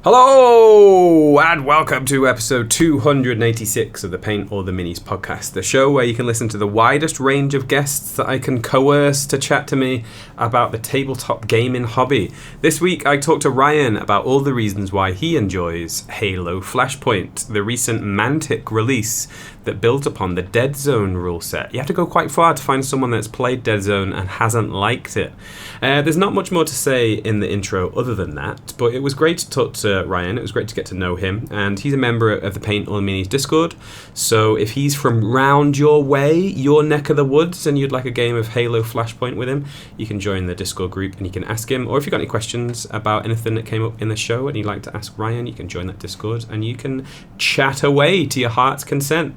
Hello and welcome to episode 286 of the Paint or the Minis podcast, the show where you can listen to the widest range of guests that I can coerce to chat to me about the tabletop gaming hobby. This week I talked to Ryan about all the reasons why he enjoys Halo Flashpoint, the recent Mantic release that built upon the Dead Zone rule set. You have to go quite far to find someone that's played Dead Zone and hasn't liked it. There's not much more to say in the intro other than that, but it was great to talk to Ryan. It was great to get to know him, and he's a member of the Paint or the Minis Discord, so if he's from round your way, your neck of the woods, and you'd like a game of Halo Flashpoint with him, you can join the Discord group and you can ask him, or if you've got any questions about anything that came up in the show and you'd like to ask Ryan, you can join that Discord and you can chat away to your heart's content,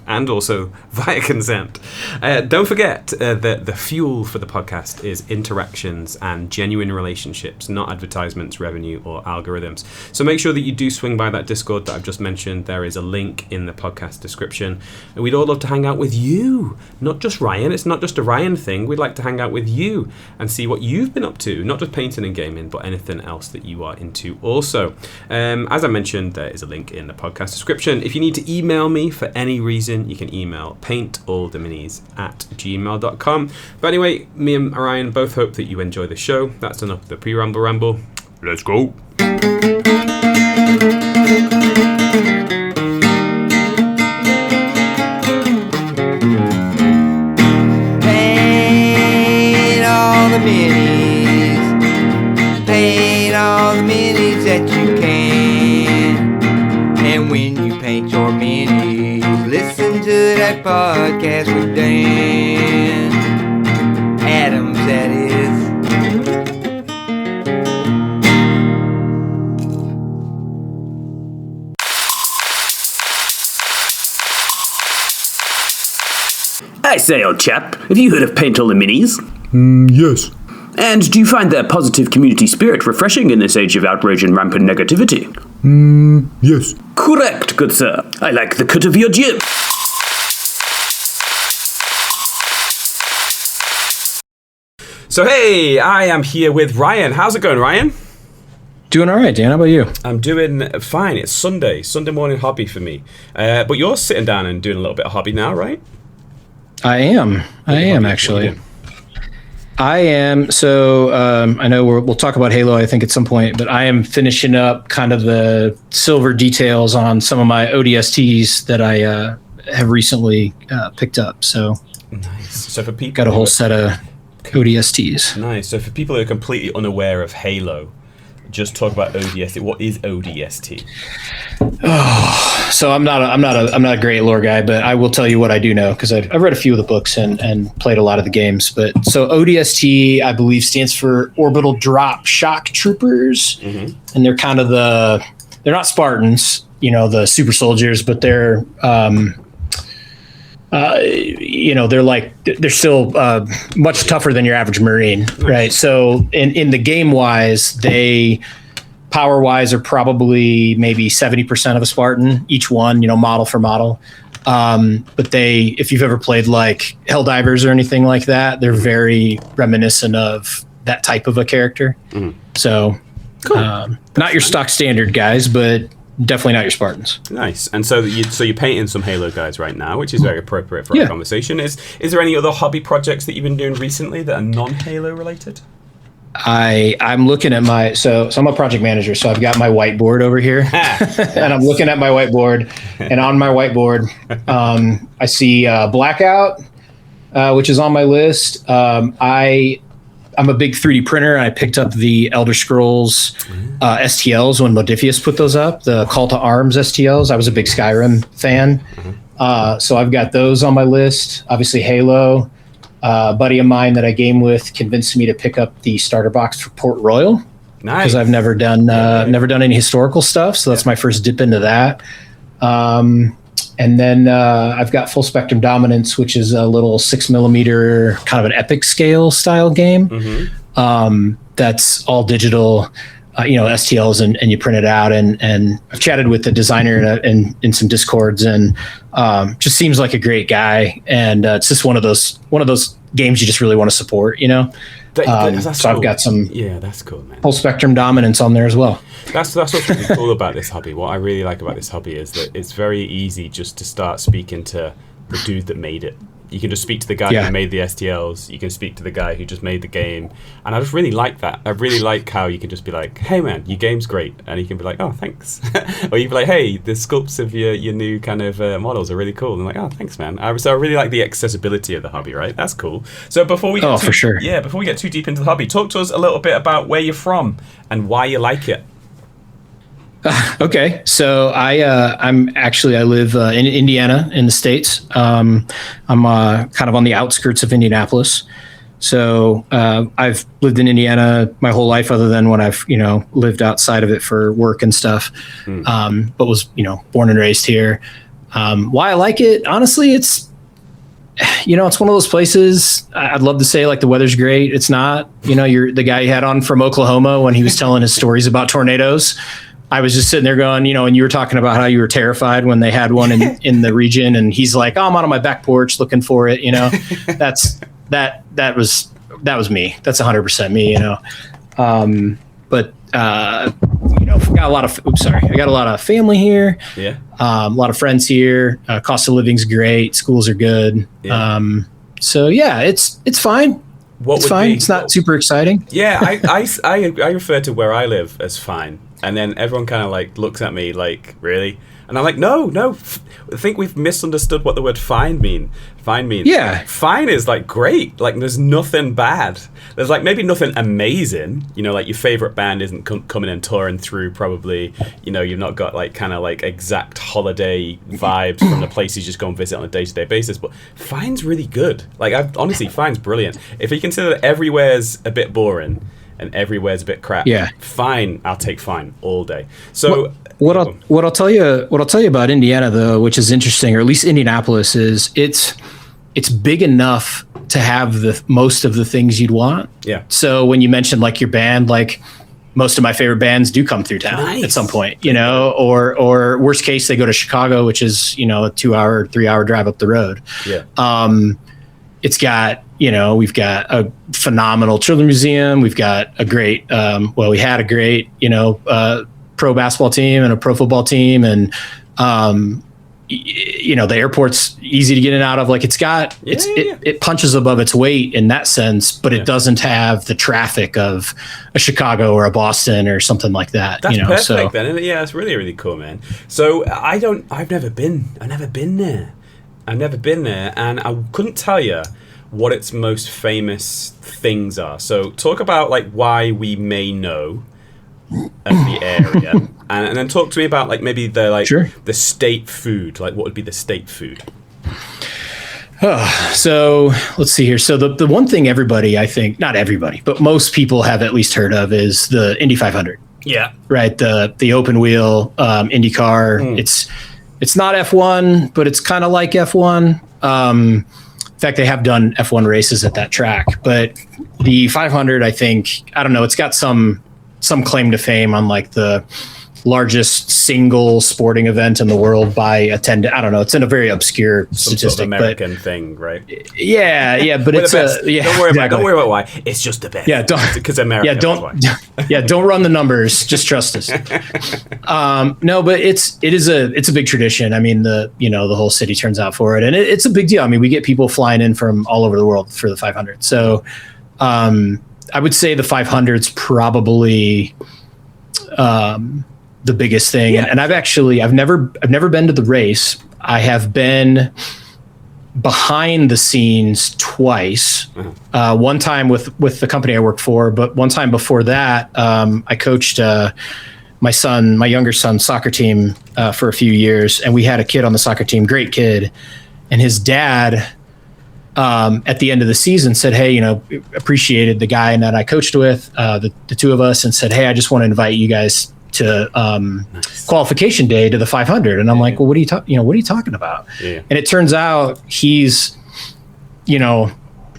and also via consent. Don't forget that the fuel for the podcast is interactions and genuine relationships, not advertisements, revenue, or algorithms. So make sure that you do swing by that Discord that I've just mentioned. There is a link in the podcast description. And we'd all love to hang out with you, not just Ryan. It's not just a Ryan thing. We'd like to hang out with you and see what you've been up to, not just painting and gaming, but anything else that you are into also. As I mentioned, there is a link in the podcast description. If you need to email me for any reason, you can email paintalltheminis@gmail.com. But anyway, me and Ryan both hope that you enjoy the show. That's enough of the pre-ramble. Let's go. Paint all the minis. Paint all the minis that you can. And when you paint your minis, listen to that podcast with Dan Adams, that is. I say, old chap, have you heard of Paint All the Minis? Yes. And do you find their positive community spirit refreshing in this age of outrage and rampant negativity? Yes. Correct, good sir. I like the cut of your jib. So hey, I am here with Ryan. How's it going, Ryan? Doing all right, Dan. How about you? I'm doing fine. It's Sunday morning hobby for me. But you're sitting down and doing a little bit of hobby now, right? I am actually. I am. So I know we'll talk about Halo, I think, at some point, but I am finishing up kind of the silver details on some of my ODSTs that I have recently picked up. So nice. So for people, got a whole set of ODSTs. Nice. So for people who are completely unaware of Halo, just talk about ODST. What is ODST? Oh, so I'm not a great lore guy, but I will tell you what I do know because I've read a few of the books and played a lot of the games. But so ODST, I believe, stands for Orbital Drop Shock Troopers, and they're kind of they're not Spartans, the super soldiers, but they're they're still much tougher than your average Marine, right? So in the game wise, they power wise are probably maybe 70% of a Spartan, each one, model for model. But if you've ever played like Helldivers or anything like that, they're very reminiscent of that type of a character. So cool. Not your stock standard guys, but definitely not your Spartans. Nice. And so you're painting some Halo guys right now, which is very appropriate for our conversation. Is there any other hobby projects that you've been doing recently that are non-Halo related? I'm looking at so I'm a project manager, so I've got my whiteboard over here, and I'm looking at my whiteboard, and on my whiteboard, I see Blackout, which is on my list. I'm a big 3D printer. I picked up the Elder Scrolls STLs when Modifius put those up, the Call to Arms STLs. I was a big Skyrim fan. So I've got those on my list. Obviously Halo. A buddy of mine that I game with convinced me to pick up the starter box for Port Royal. Nice. Because I've never done any historical stuff. So that's my first dip into that. And then I've got Full Spectrum Dominance, which is a little 6mm kind of an epic scale style game. That's all digital, STLs, and you print it out. And I've chatted with the designer in some Discords, and just seems like a great guy. And it's just one of those games you just really want to support, That's so cool. I've got some that's cool, man. full spectrum dominance on there as well. That's what's really cool about this hobby. What I really like about this hobby is that it's very easy just to start speaking to the dude that made it. You can just speak to the guy who made the STLs. You can speak to the guy who just made the game. And I just really like that. I really like how you can just be like, hey, man, your game's great. And he can be like, oh, thanks. Or you can be like, hey, the sculpts of your new kind of models are really cool. And I'm like, oh, thanks, man. So I really like the accessibility of the hobby, right? That's cool. So before we get before we get too deep into the hobby, talk to us a little bit about where you're from and why you like it. Okay, so I live in Indiana in the States. I'm kind of on the outskirts of Indianapolis. So I've lived in Indiana my whole life, other than when I've lived outside of it for work and stuff. But was born and raised here. Why I like it, honestly, it's it's one of those places. I'd love to say like the weather's great. It's not. You're the guy you had on from Oklahoma when he was telling his stories about tornadoes. I was just sitting there going, and you were talking about how you were terrified when they had one in the region, and he's like, oh, I'm out on my back porch looking for it. That was me. That's 100% me. But got a lot of. I got a lot of family here. Yeah. A lot of friends here. Cost of living's great. Schools are good. Yeah. So yeah, it's fine. It's fine. It's not super exciting. Yeah, I refer to where I live as fine. And then everyone kind of like looks at me like, really? And I'm like, no. I think we've misunderstood what the word fine means. Yeah. Fine is like great. Like there's nothing bad. There's like maybe nothing amazing. Like your favorite band isn't coming and touring through probably. You've not got like kind of like exact holiday vibes from the places you just go and visit on a day-to-day basis. But fine's really good. Like honestly, fine's brilliant. If you consider that everywhere's a bit boring and everywhere's a bit crap. Yeah. Fine, I'll take fine all day. So what I'll tell you about Indiana though, which is interesting, or at least Indianapolis, is it's big enough to have the most of the things you'd want. Yeah. So when you mentioned like your band, like most of my favorite bands do come through town at some point, or worst case they go to Chicago, which is, a 2-hour, 3-hour drive up the road. Yeah. It's got, we've got a phenomenal children's museum. We've got a great, we had a great, pro basketball team and a pro football team. And, the airport's easy to get in and out of. Like it punches above its weight in that sense, but it doesn't have the traffic of a Chicago or a Boston or something like that. That's perfect then. Yeah, it's really, really cool, man. So I've never been there. And I couldn't tell you what its most famous things are. So talk about like why we may know of the area, and then talk to me about like maybe the state food. Like what would be the state food? So let's see here. So the one thing everybody, I think, not everybody, but most people have at least heard of is the Indy 500. Yeah. Right. The open wheel IndyCar. It's not F1, but it's kind of like F1. In fact, they have done F1 races at that track. But the 500, I think, I don't know, it's got some claim to fame on like the largest single sporting event in the world by attendance. I don't know. It's in a very obscure statistic, sort of American thing, right? Yeah, but it's don't worry about why. It's just the best. Yeah, because America. Don't run the numbers. Just trust us. No, but it's a big tradition. I mean, the whole city turns out for it, and it's a big deal. I mean, we get people flying in from all over the world for the 500. So, I would say the 500's probably the biggest thing. Yeah. And I've never been to the race. I have been behind the scenes twice. Mm-hmm. One time with the company I worked for, but one time before that, I coached my younger son's soccer team for a few years, and we had a kid on the soccer team, great kid, and his dad at the end of the season said, hey, appreciated the guy that I coached with, the two of us, and said, hey, I just want to invite you guys to qualification day to the 500. And I'm like, well, what are you talking about? Yeah. And it turns out he's,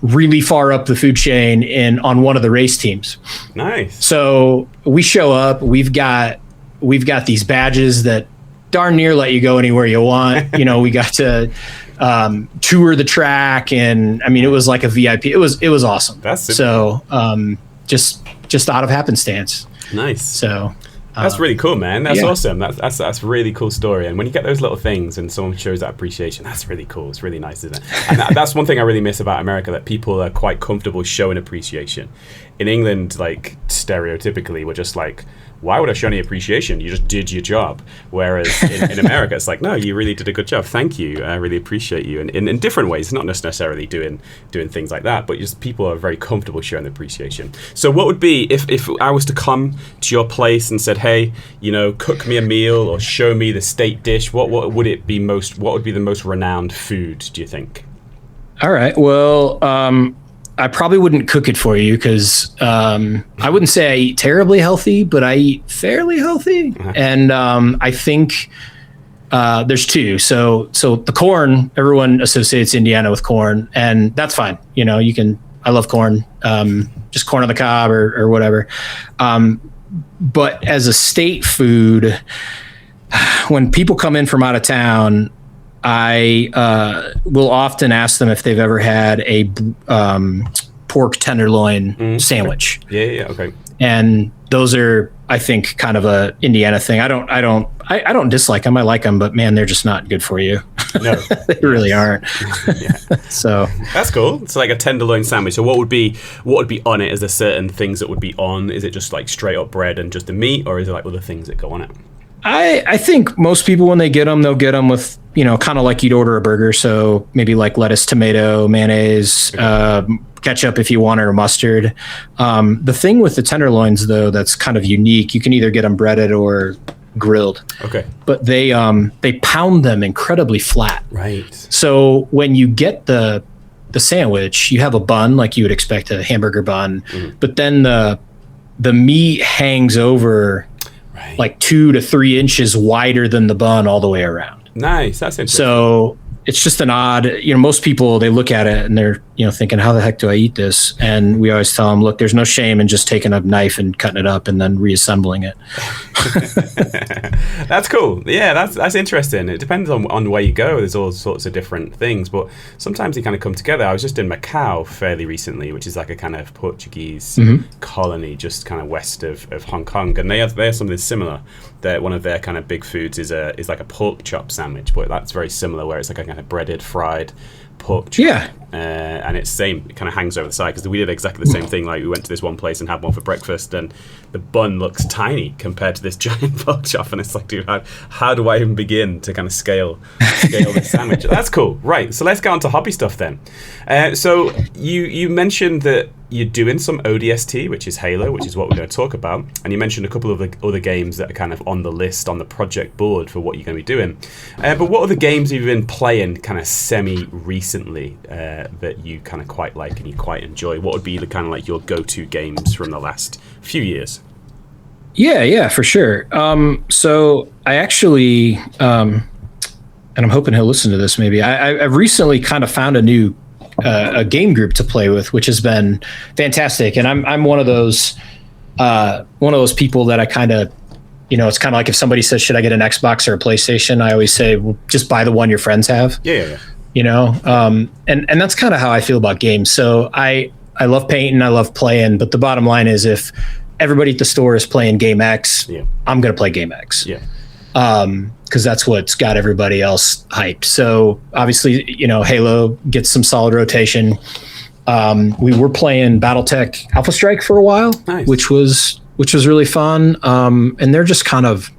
really far up the food chain on one of the race teams. Nice. So we show up, we've got these badges that darn near let you go anywhere you want. We got to tour the track, and I mean, it was like a VIP. It was awesome. That's super so just out of happenstance. Nice. So that's really cool, man. That's awesome. That's a really cool story. And when you get those little things and someone shows that appreciation, that's really cool. It's really nice, isn't it? And that's one thing I really miss about America, that people are quite comfortable showing appreciation. In England, like, stereotypically, we're just like, why would I show any appreciation? You just did your job. Whereas in America, it's like, no, you really did a good job. Thank you. I really appreciate you. And in different ways, not just necessarily doing things like that, but just people are very comfortable showing appreciation. So what would be, if I was to come to your place and said, hey, cook me a meal or show me the state dish, what would it be what would be the most renowned food, do you think? All right. Well, I probably wouldn't cook it for you because I wouldn't say I eat terribly healthy, but I eat fairly healthy. Uh-huh. And I think there's two. So the corn, everyone associates Indiana with corn, and that's fine. I love corn, just corn on the cob or whatever. But as a state food, when people come in from out of town, I will often ask them if they've ever had a pork tenderloin sandwich. Yeah, okay. And those are, I think, kind of a Indiana thing. I don't dislike them. I like them, but man, they're just not good for you. No, they really aren't. Yeah. So that's cool. It's like a tenderloin sandwich. So what would be on it? Is there certain things that would be on? Is it just like straight up bread and just the meat, or is it like other things that go on it? I think most people, when they get them, they'll get them with, kind of like you'd order a burger. So maybe like lettuce, tomato, mayonnaise, ketchup if you want it, or mustard. The thing with the tenderloins, though, that's kind of unique, you can either get them breaded or grilled. Okay. But they pound them incredibly flat. Right. So when you get the sandwich, you have a bun like you would expect a hamburger bun, but then the meat hangs over like 2 to 3 inches wider than the bun all the way around. Nice. That's interesting. So it's just an odd, most people, they look at it and they're, thinking, how the heck do I eat this? And we always tell them, look, there's no shame in just taking a knife and cutting it up and then reassembling it. That's cool. Yeah, that's interesting. It depends on where you go. There's all sorts of different things, but sometimes they kind of come together. I was just in Macau fairly recently, which is like a kind of Portuguese colony just kind of west of Hong Kong, and they have something similar. One of their kind of big foods is like a pork chop sandwich, but that's very similar, where it's like a kind of breaded, fried pork chop. Yeah. And it's same, it kind of hangs over the side, because we did exactly the same thing. Like, we went to this one place and had one for breakfast, and the bun looks tiny compared to this giant pork chop, and it's like, dude, how do I even begin to kind of scale this sandwich? That's cool. Right, so let's get on to hobby stuff then. So you mentioned that you're doing some ODST, which is Halo, which is what we're going to talk about, and you mentioned a couple of the other games that are kind of on the list, on the project board for what you're going to be doing. But what other games have you been playing kind of semi-recently that you kind of quite like and you quite enjoy? What would be the kind of like your go-to games from the last few years? Yeah, for sure. So I actually, and I'm hoping he'll listen to this maybe, I've recently kind of found a game group to play with, which has been fantastic. And I'm one of those people that I kind of, it's kind of like if somebody says, should I get an Xbox or a PlayStation? I always say, well, just buy the one your friends have. Yeah. And that's kind of how I feel about games. So I love painting, I love playing, but the bottom line is, if everybody at the store is playing Game X, I'm going to play Game X. Yeah. Because that's what's got everybody else hyped. So obviously, Halo gets some solid rotation. We were playing BattleTech Alpha Strike for a while, nice. which was really fun. And they're just kind of,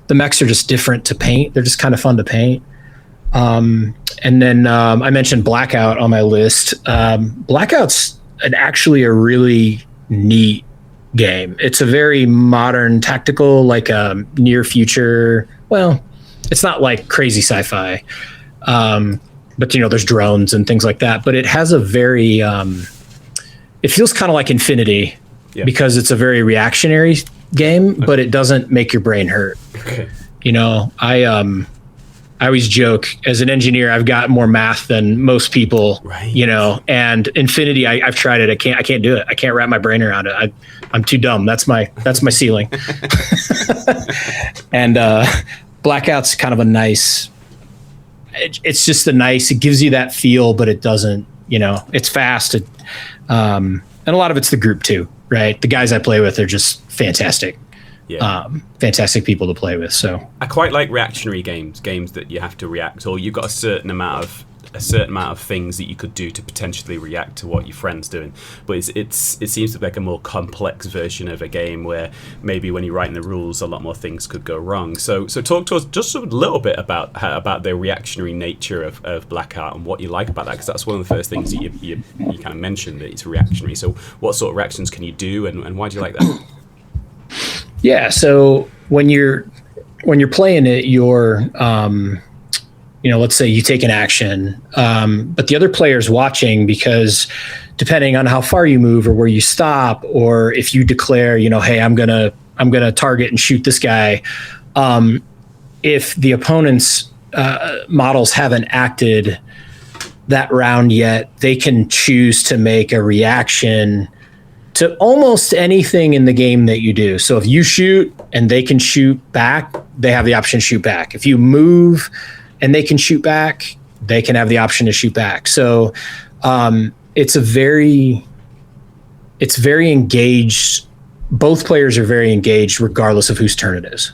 the mechs are just different to paint. They're just kind of fun to paint. And then I mentioned Blackout on my list. Blackout's actually a really neat game. It's a very modern tactical, like near future. Well, it's not like crazy sci-fi, but there's drones and things like that. But it has a very, it feels kind of like Infinity, because it's a very reactionary game, but it doesn't make your brain hurt. Okay. I always joke, as an engineer, I've got more math than most people, right. And Infinity, I've tried it. I can't do it. I can't wrap my brain around it. I'm too dumb. That's my ceiling. And Blackout's kind of a nice. It's just it gives you that feel, but it doesn't. It's fast. And a lot of it's the group too, right? The guys I play with are just fantastic. Yeah. Fantastic people to play with. So I quite like reactionary games that you have to react, or you've got a certain amount of things that you could do to potentially react to what your friend's doing. But it seems to be like a more complex version of a game where maybe when you're writing the rules, a lot more things could go wrong. So talk to us just a little bit about the reactionary nature of Blackout and what you like about that, because that's one of the first things that you kind of mentioned, that it's reactionary. So what sort of reactions can you do, and why do you like that? Yeah, so when you're playing it, you're let's say you take an action, but the other player's watching, because depending on how far you move or where you stop, or if you declare, hey, I'm gonna target and shoot this guy, if the opponent's models haven't acted that round yet, they can choose to make a reaction to almost anything in the game that you do. So if you shoot and they can shoot back, they have the option to shoot back. If you move and they can shoot back, they can have the option to shoot back. So it's very engaged. Both players are very engaged regardless of whose turn it is,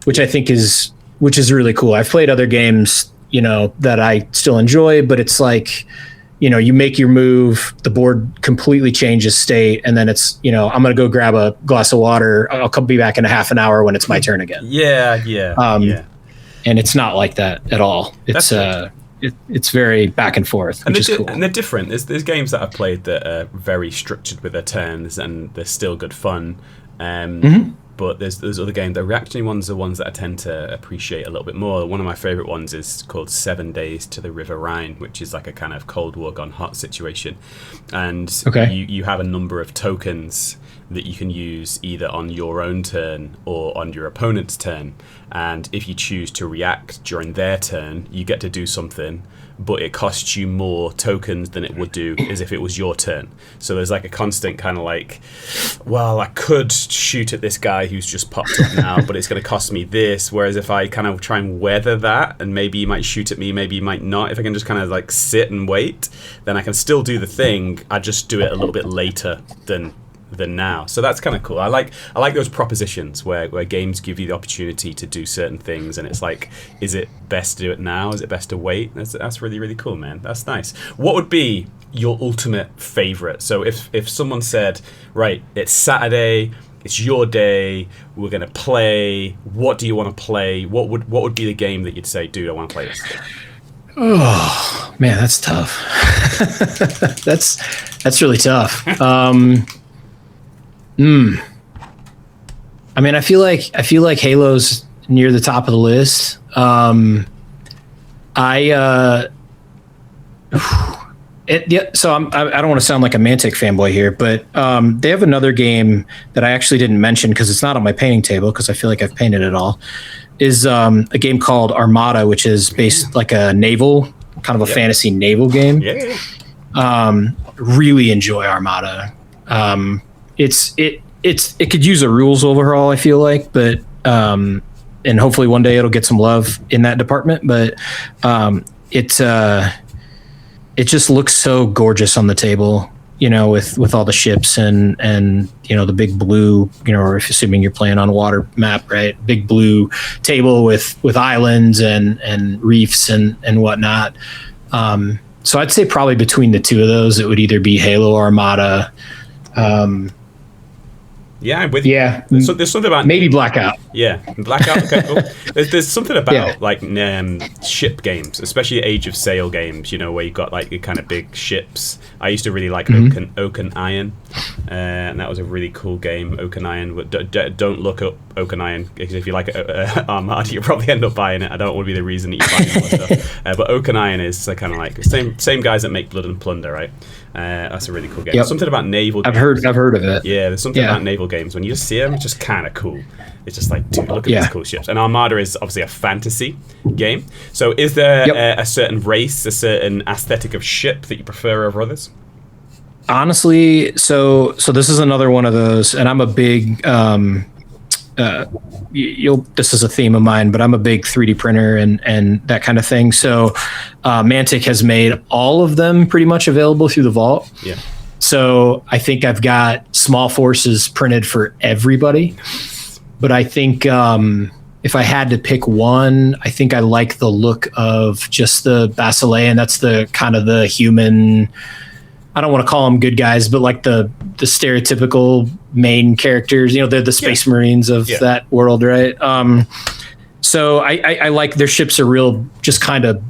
which I think is really cool. I've played other games, that I still enjoy, but it's like, you make your move, the board completely changes state, and then it's, I'm going to go grab a glass of water. I'll be back in a half an hour when it's my turn again. Yeah. And it's not like that at all. It's it's very back and forth, which is cool. And they're different. There's games that I've played that are very structured with their turns, and they're still good fun. But there's other games. The reactionary ones are ones that I tend to appreciate a little bit more. One of my favorite ones is called 7 Days to the River Rhine, which is like a kind of Cold War gone hot situation. And you have a number of tokens that you can use either on your own turn or on your opponent's turn. And if you choose to react during their turn, you get to do something, but it costs you more tokens than it would do as if it was your turn. So there's like a constant kind of like, well, I could shoot at this guy who's just popped up now, but it's going to cost me this. Whereas if I kind of try and weather that, and maybe he might shoot at me, maybe he might not, if I can just kind of like sit and wait, then I can still do the thing. I just do it a little bit later than now. So that's kind of cool. I like those propositions where games give you the opportunity to do certain things, and it's like, is it best to do it now? Is it best to wait? That's really, really cool, man. That's nice. What would be your ultimate favorite? So if someone said, right, it's Saturday, it's your day, we're gonna play, what do you want to play? What would be the game that you'd say, dude, I want to play this? Oh man, that's tough. that's really tough. I mean, I feel like Halo's near the top of the list. So I don't want to sound like a Mantic fanboy here, but they have another game that I actually didn't mention because it's not on my painting table because I feel like I've painted it all. Is a game called Armada, which is based like a naval, kind of a fantasy naval game. Yeah. Really enjoy Armada. It could use a rules overhaul, I feel like, but and hopefully one day it'll get some love in that department. But it just looks so gorgeous on the table, with all the ships and the big blue, or if assuming you're playing on a water map, right? Big blue table with islands and reefs and whatnot. So I'd say probably between the two of those, it would either be Halo or Armada. Yeah, I'm with you. Yeah, there's something about maybe Blackout. Yeah, Blackout. Okay, cool. There's something about like ship games, especially Age of Sail games. Where you've got like the kind of big ships. I used to really like Oaken Iron, and that was a really cool game. Oaken Iron. Don't look up Oaken Iron, because if you like Armada, you'll probably end up buying it. I don't want to be the reason that you buy all that stuff. But Oaken Iron is kind of like same guys that make Blood and Plunder, right? That's a really cool game. Yep. Something about naval games. I've heard of it. Yeah, there's something about naval games. When you just see them, it's just kind of cool. It's just like, dude, look at these cool ships. And Armada is obviously a fantasy game. So is there a certain race, a certain aesthetic of ship that you prefer over others? Honestly, so this is another one of those, and I'm a big this is a theme of mine, but I'm a big 3D printer and that kind of thing. So Mantic has made all of them pretty much available through the vault. Yeah. So I think I've got small forces printed for everybody. But I think if I had to pick one, I think I like the look of just the Basilean. That's the kind of the human, I don't want to call them good guys, but like the stereotypical main characters, they're the space marines of that world, right? So I like their ships are real, just kind of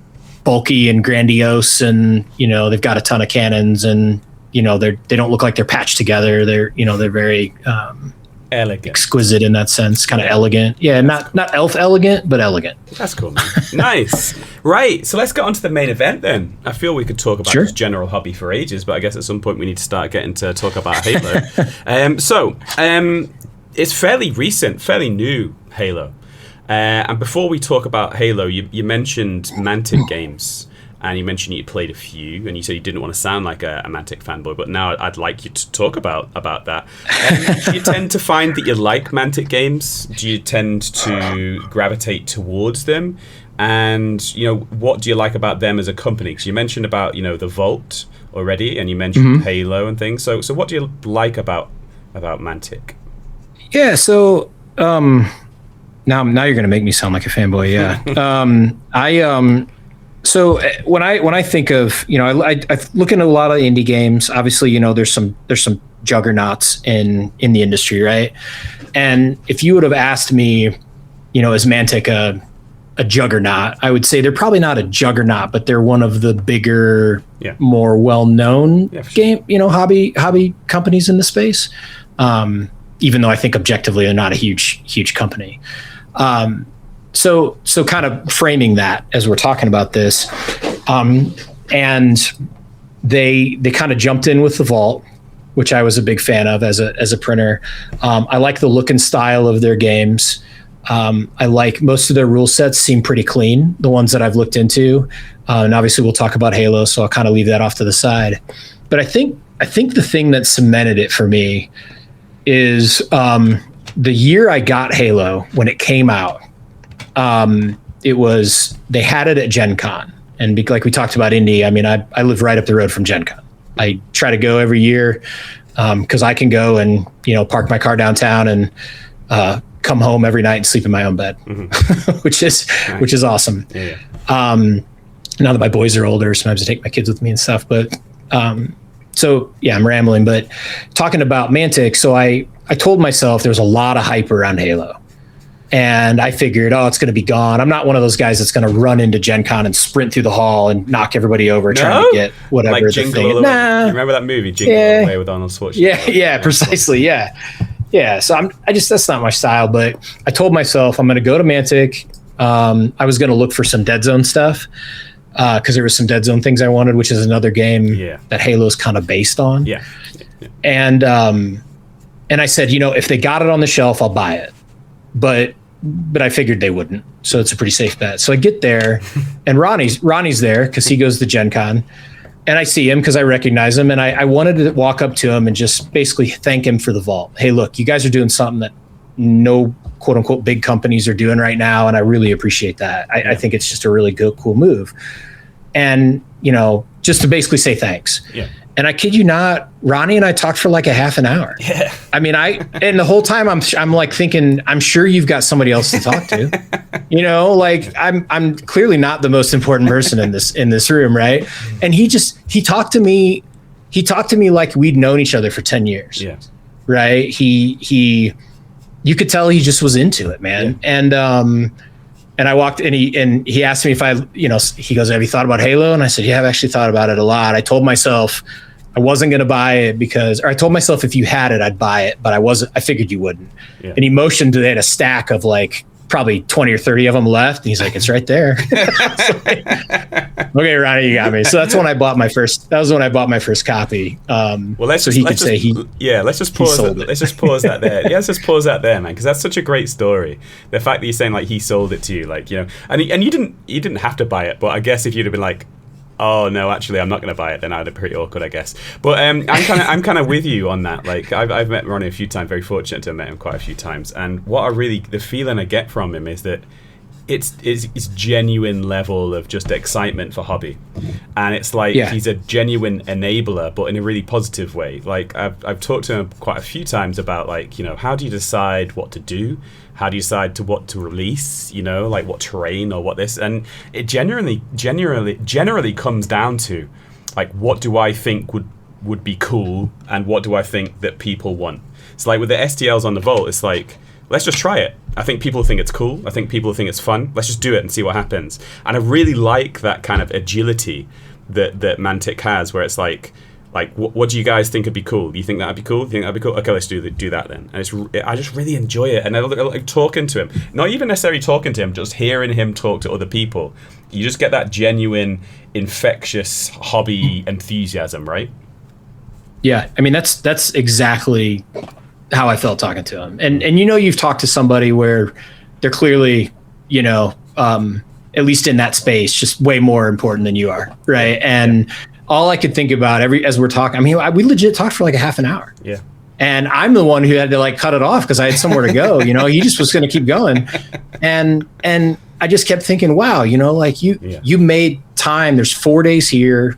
bulky and grandiose, and they've got a ton of cannons, and they don't look like they're patched together. They're very elegant, exquisite in that sense, kind of elegant. Yeah, not elf elegant, but elegant. That's cool, man. Nice. Right, so let's get on to the main event then. I feel we could talk about this general hobby for ages, but I guess at some point we need to start getting to talk about Halo. It's fairly recent, fairly new, Halo. And before we talk about Halo, you mentioned Mantic games. And you mentioned you played a few, and you said you didn't want to sound like a Mantic fanboy, but now I'd like you to talk about that. Do you tend to find that you like Mantic games? Do you tend to gravitate towards them? And, what do you like about them as a company? Because you mentioned about, the Vault already, and you mentioned Halo and things. So what do you like about Mantic? Yeah, so now you're going to make me sound like a fanboy, yeah. So when I think of, I look into a lot of indie games. Obviously, there's some juggernauts in the industry, right? And if you would have asked me, is Mantic a juggernaut? I would say they're probably not a juggernaut, but they're one of the bigger, more well-known game, hobby companies in the space. Even though I think objectively they're not a huge company. So kind of framing that as we're talking about this, and they kind of jumped in with the Vault, which I was a big fan of as a printer. I like the look and style of their games. I like most of their rule sets seem pretty clean, the ones that I've looked into. And obviously we'll talk about Halo, so I'll kind of leave that off to the side. But I think the thing that cemented it for me is the year I got Halo, when it came out. They had it at Gen Con, and like we talked about Indy, I mean, I live right up the road from Gen Con. I try to go every year, cause I can go and, park my car downtown and, come home every night and sleep in my own bed, which is awesome. Yeah. Now that my boys are older, sometimes I take my kids with me and stuff, but, so yeah, I'm rambling, but talking about Mantic. So I told myself there was a lot of hype around Halo. And I figured, it's going to be gone. I'm not one of those guys that's going to run into Gen Con and sprint through the hall and knock everybody over trying to get whatever like the Jingle thing. All the Nah. Way. You remember that movie, Jingle All the Way, with Arnold Schwarzenegger? Yeah, precisely. Yeah. So that's not my style. But I told myself I'm going to go to Mantic. I was going to look for some Dead Zone stuff because there was some Dead Zone things I wanted, which is another game that Halo's kind of based on. Yeah. And I said, if they got it on the shelf, I'll buy it. But I figured they wouldn't. So it's a pretty safe bet. So I get there and Ronnie's there because he goes to Gen Con, and I see him because I recognize him. And I wanted to walk up to him and just basically thank him for the Vault. Hey, look, you guys are doing something that no quote unquote big companies are doing right now. And I really appreciate that. I think it's just a really cool move. And, just to basically say thanks. Yeah. And I kid you not, Ronnie and I talked for like a half an hour. Yeah. I mean, and the whole time I'm like thinking, I'm sure you've got somebody else to talk to. Like I'm clearly not the most important person in this room, right? And he talked to me like we'd known each other for 10 years. Yeah. Right? He you could tell he just was into it, man. Yeah. And I walked and he asked me if he goes, have you thought about Halo? And I said, yeah, I've actually thought about it a lot. I told myself I wasn't going to buy it I told myself if you had it, I'd buy it, but I figured you wouldn't. Yeah. And he motioned they had a stack of like probably 20 or 30 of them left. And he's like, it's right there. Okay, Ronnie, you got me. So that's when I bought my first copy. Let's just pause that there. Yeah, let's just pause that there, man, because that's such a great story. The fact that you're saying like he sold it to you, like, and you didn't have to buy it, but I guess if you'd have been like, Oh no, actually, I'm not going to buy it. Then I'd be pretty awkward, I guess. But I'm kind of with you on that. Like, I've met Ronnie a few times. Very fortunate to have met him quite a few times. And the feeling I get from him is that it's genuine level of just excitement for hobby, and it's like he's a genuine enabler, but in a really positive way. Like, I've talked to him quite a few times about, like, you know, how do you decide what to do? How do you decide what to release? You know, like what terrain or what this, and it generally comes down to, like, what do I think would be cool, and what do I think that people want? It's like with the STLs on the Vault, it's like, let's just try it. I think people think it's cool. I think people think it's fun. Let's just do it and see what happens. And I really like that kind of agility that Mantic has, where it's like what do you guys think would be cool? Do you think that'd be cool? Do you think that'd be cool? Okay, let's do that then. And I just really enjoy it. And I like talking to him. Not even necessarily talking to him, just hearing him talk to other people. You just get that genuine, infectious hobby enthusiasm, right? Yeah, I mean, that's exactly how I felt talking to him. And you know, you've talked to somebody where they're clearly, you know, at least in that space, just way more important than you are, right? And all I could think about as we're talking, I mean, we legit talked for like a half an hour. Yeah. And I'm the one who had to like cut it off because I had somewhere to go. You know, he just was going to keep going, and I just kept thinking, wow, you know, like you made time. There's 4 days here.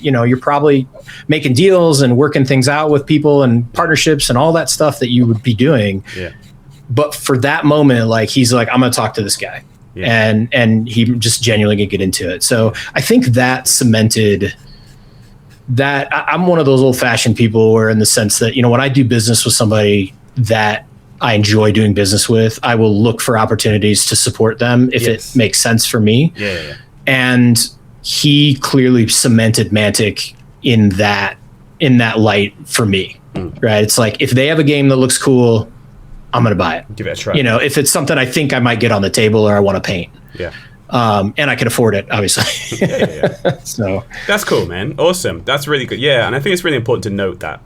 You know, you're probably making deals and working things out with people and partnerships and all that stuff that you would be doing. Yeah. But for that moment, like, he's like, I'm going to talk to this guy. Yeah. And he just genuinely could get into it. So I think that cemented that. I'm one of those old fashioned people where, in the sense that, you know, when I do business with somebody that I enjoy doing business with, I will look for opportunities to support them if it makes sense for me. Yeah. And he clearly cemented Mantic in that light for me, right? It's like, if they have a game that looks cool, I'm going to buy it. Give it a try. You know, if it's something I think I might get on the table or I want to paint. Yeah. And I can afford it, obviously. Yeah. So that's cool, man. Awesome. That's really good. Yeah. And I think it's really important to note that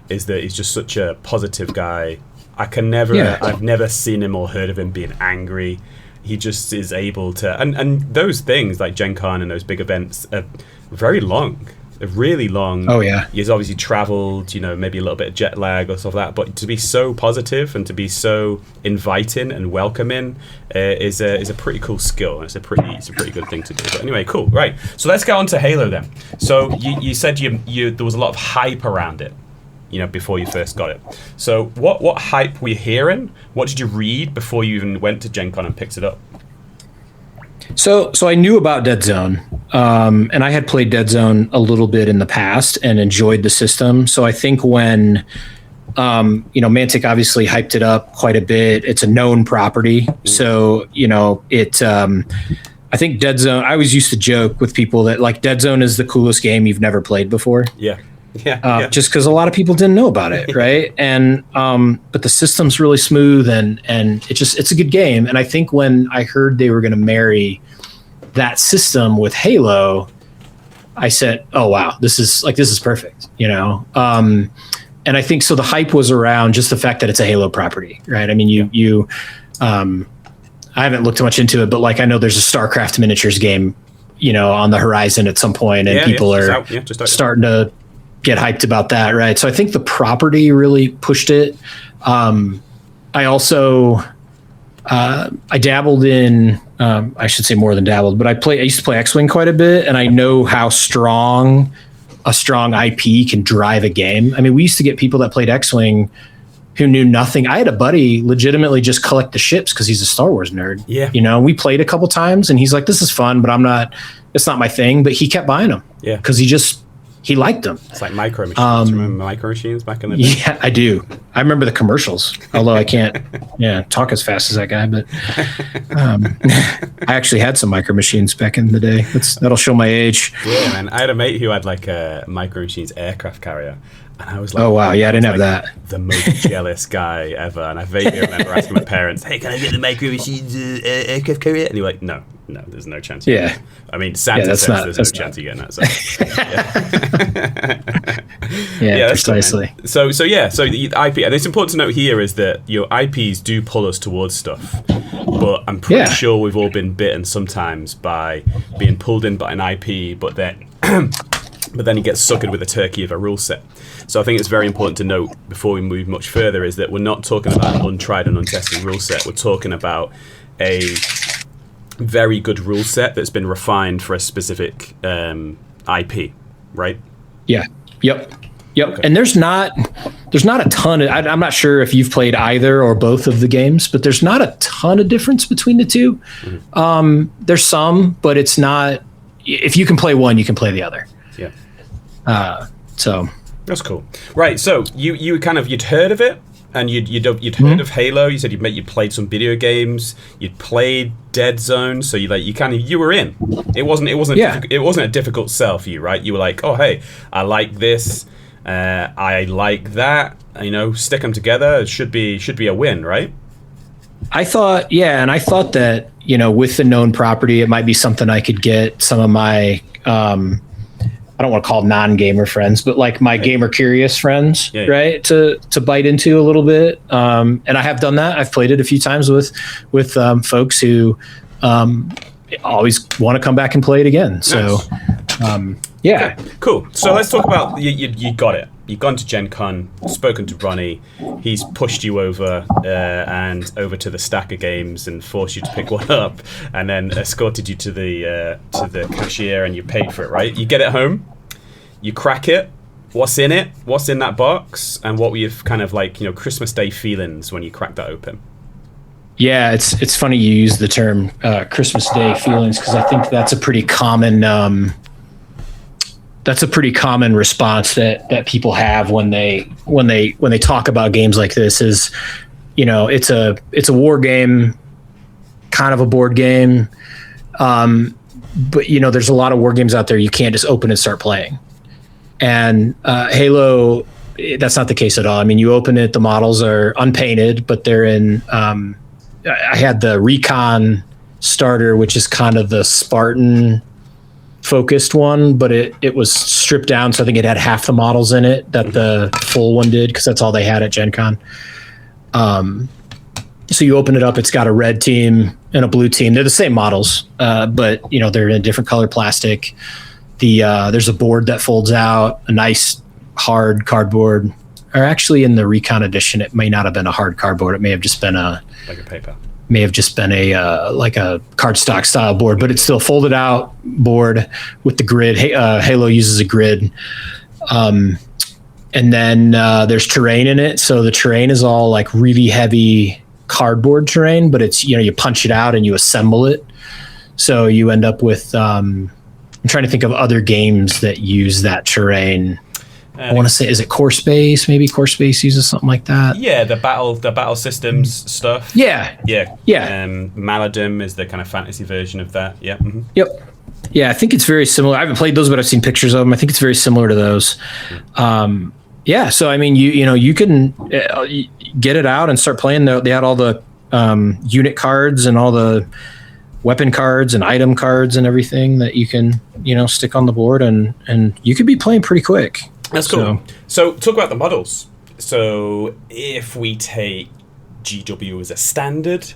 he's just such a positive guy. I've never seen him or heard of him being angry. He just is able to, and those things like Gen Con and those big events are very long. They're really long. Oh yeah. He's obviously traveled, you know, maybe a little bit of jet lag or stuff like that, but to be so positive and to be so inviting and welcoming is a pretty cool skill. It's a pretty good thing to do. But anyway, cool. Right. So let's get on to Halo then. So you said you there was a lot of hype around it, you know, before you first got it. So what hype were you hearing? What did you read before you even went to Gen Con and picked it up? So I knew about Dead Zone, and I had played Dead Zone a little bit in the past and enjoyed the system. So I think when, you know, Mantic obviously hyped it up quite a bit. It's a known property. So, you know, I think Dead Zone, I always used to joke with people that, like, Dead Zone is the coolest game you've never played before. Yeah. Just because a lot of people didn't know about it, right? And but the system's really smooth, and it's a good game. And I think when I heard they were going to marry that system with Halo, I said, "Oh wow, this is perfect," you know. And I think so. The hype was around just the fact that it's a Halo property, right? I mean, you I haven't looked too much into it, but like, I know there's a StarCraft miniatures game, you know, on the horizon at some point, and people are starting to get hyped about that, right? So I think the property really pushed it. I also I dabbled in I should say more than dabbled, but I used to play X-Wing quite a bit, and I know how strong a strong IP can drive a game. I mean, we used to get people that played X-Wing who knew nothing. I had a buddy legitimately just collect the ships because he's a Star Wars nerd. Yeah. You know, we played a couple times and he's like, this is fun, but it's not my thing. But he kept buying them. Yeah. Because he liked them. It's like Micro Machines. Remember Micro Machines back in the day? Yeah, I do. I remember the commercials, although I can't talk as fast as that guy. But I actually had some Micro Machines back in the day. That'll show my age. Yeah, man. I had a mate who had like a Micro Machines aircraft carrier. And I was like, oh, wow. Yeah, I didn't have that. The most jealous guy ever. And I vaguely remember asking my parents, hey, can I get the Micro Machines aircraft carrier? And he was like, no, there's no chance. Yeah. I mean, Santa says there's no chance of getting that. So, yeah, precisely. Cool, so the IP, and it's important to note here is that your IPs do pull us towards stuff. But I'm pretty sure we've all been bitten sometimes by being pulled in by an IP, but then but then he gets suckered with a turkey of a rule set. So I think it's very important to note before we move much further is that we're not talking about an untried and untested rule set. We're talking about a very good rule set that's been refined for a specific IP, right? Yeah. Yep. Okay. And there's not a ton of, I'm not sure if you've played either or both of the games, but there's not a ton of difference between the two. Mm-hmm. There's some, but it's not, if you can play one, you can play the other. Yeah. So that's cool. Right. So you'd heard of it, and you'd heard of Halo. You said you played some video games. You'd played Dead Zone. So you were in. It wasn't a difficult sell for you, right? You were like, oh hey, I like this. I like that. Stick them together. It should be a win, right? I thought, and I thought that with the known property, it might be something I could get some of my I don't want to call them non-gamer friends, but like my gamer curious friends, right? To bite into a little bit. And I have done that. I've played it a few times with folks who always want to come back and play it again. So, Okay, cool. So let's talk about you got it. You've gone to Gen Con, spoken to Ronnie. He's pushed you over and over to the stack of games and forced you to pick one up, and then escorted you to the cashier, and you paid for it. Right? You get it home, you crack it. What's in it? What's in that box? And what were your kind of Christmas Day feelings when you cracked that open? Yeah, it's funny you use the term Christmas Day feelings, because I think that's a pretty common. That's a pretty common response that people have when they talk about games like this. Is it's a war game, kind of a board game, but there's a lot of war games out there you can't just open and start playing. And Halo, that's not the case at all. I mean, you open it, the models are unpainted, but they're in. I had the Recon starter, which is kind of the Spartan focused one, but it was stripped down, so I think it had half the models in it that the full one did, because that's all they had at Gen Con. So you open it up, it's got a red team and a blue team. They're the same models, but they're in a different color plastic. There's a board that folds out, a nice hard cardboard. Or actually, in the Recon edition, it may not have been a hard cardboard. It may have just been like a paper. May have just been like a cardstock style board, but it's still folded out board with the grid. Halo uses a grid. And then there's terrain in it. So the terrain is all like really heavy cardboard terrain, but it's, you punch it out and you assemble it. So you end up with, I'm trying to think of other games that use that terrain. I want to say, is it Core Space? Maybe Core Space uses something like that. Yeah, the battle systems stuff. Yeah. Maladin is the kind of fantasy version of that. Yeah. Mm-hmm. Yep. Yeah, I think it's very similar. I haven't played those, but I've seen pictures of them. I think it's very similar to those. So I mean, you can get it out and start playing. They had all the unit cards and all the weapon cards and item cards and everything that you can stick on the board, and you could be playing pretty quick. That's cool. So talk about the models. So if we take GW as a standard,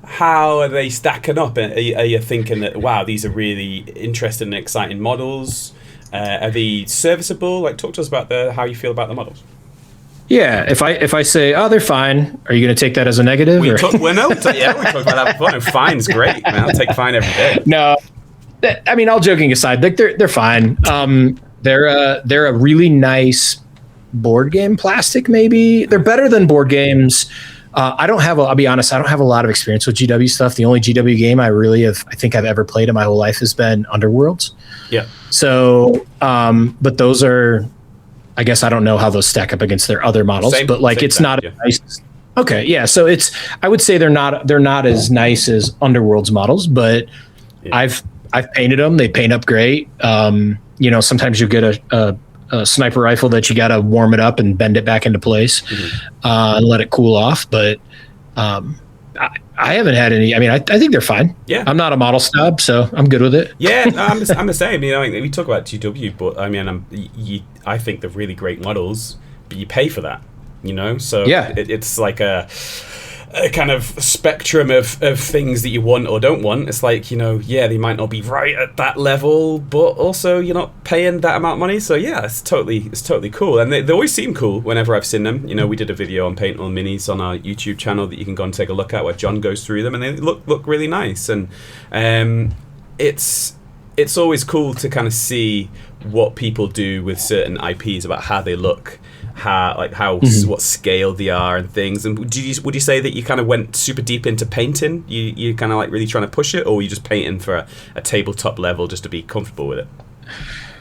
how are they stacking up? Are you thinking that, wow, these are really interesting and exciting models? Are they serviceable? Talk to us about how you feel about the models. Yeah, if I say, oh, they're fine, are you going to take that as a negative? We talked about that before. No, fine's great, man. I'll take fine every day. No, I mean, all joking aside, they're fine. They're a really nice board game plastic. Maybe they're better than board games. I'll be honest, I don't have a lot of experience with GW stuff. The only GW game I think I've ever played in my whole life has been Underworlds. Yeah. So, but those are, I guess I don't know how those stack up against their other models, but it's not as nice. Okay. Yeah. So I would say they're not as nice as Underworld's models, but I've painted them. They paint up great. Sometimes you get a sniper rifle that you got to warm it up and bend it back into place, and let it cool off. But I haven't had any. I mean, I think they're fine. Yeah, I'm not a model snob, so I'm good with it. Yeah, I'm the same. We talk about GW, but I mean, I think they're really great models, but you pay for that. So it's like a a kind of spectrum of things that you want or don't want. It's like, you know, yeah, they might not be right at that level, but also you're not paying that amount of money. So yeah, it's totally cool. And they always seem cool whenever I've seen them. You know, we did a video on Paint on Minis on our YouTube channel that you can go and take a look at, where John goes through them, and they look really nice. And it's always cool to kind of see what people do with certain IPs, about how they look, what scale they are and things. And would you say that you kind of went super deep into painting? You kind of like really trying to push it, or were you just painting for a tabletop level just to be comfortable with it?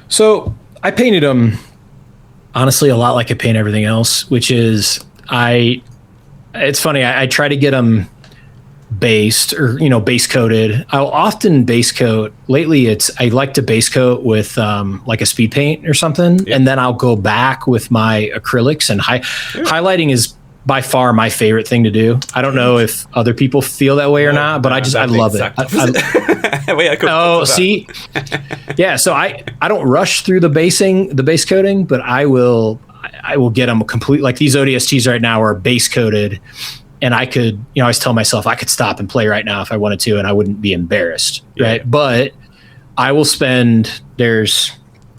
So I painted them honestly a lot like I paint everything else, which is it's funny. I try to get them based, or, you know, base coated. I'll often base coat. Lately I like to base coat with like a speed paint or something. Yep. And then I'll go back with my acrylics, and highlighting is by far my favorite thing to do. I don't know if other people feel that way or not, but I love it. See? Yeah. So I don't rush through the base coating, but I will get them complete. Like these ODSTs right now are base coated. And I could, you know, I always tell myself I could stop and play right now if I wanted to, and I wouldn't be embarrassed, right? But I will spend, there's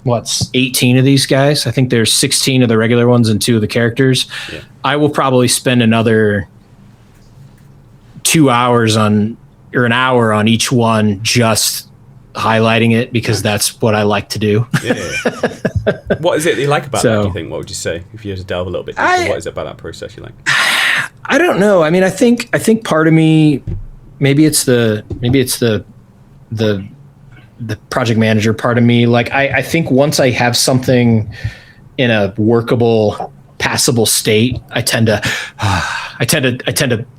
18 of these guys. I think there's 16 of the regular ones and 2 of the characters. Yeah. I will probably spend another 2 hours or an hour on each one, just highlighting it, because that's what I like to do. Yeah. What is it that you like about that, do you think? What would you say, if you had to delve a little bit deeper? What is it about that process you like? I don't know. I mean, I think part of me, maybe it's the project manager part of me. Like I think once I have something in a workable, passable state, I tend to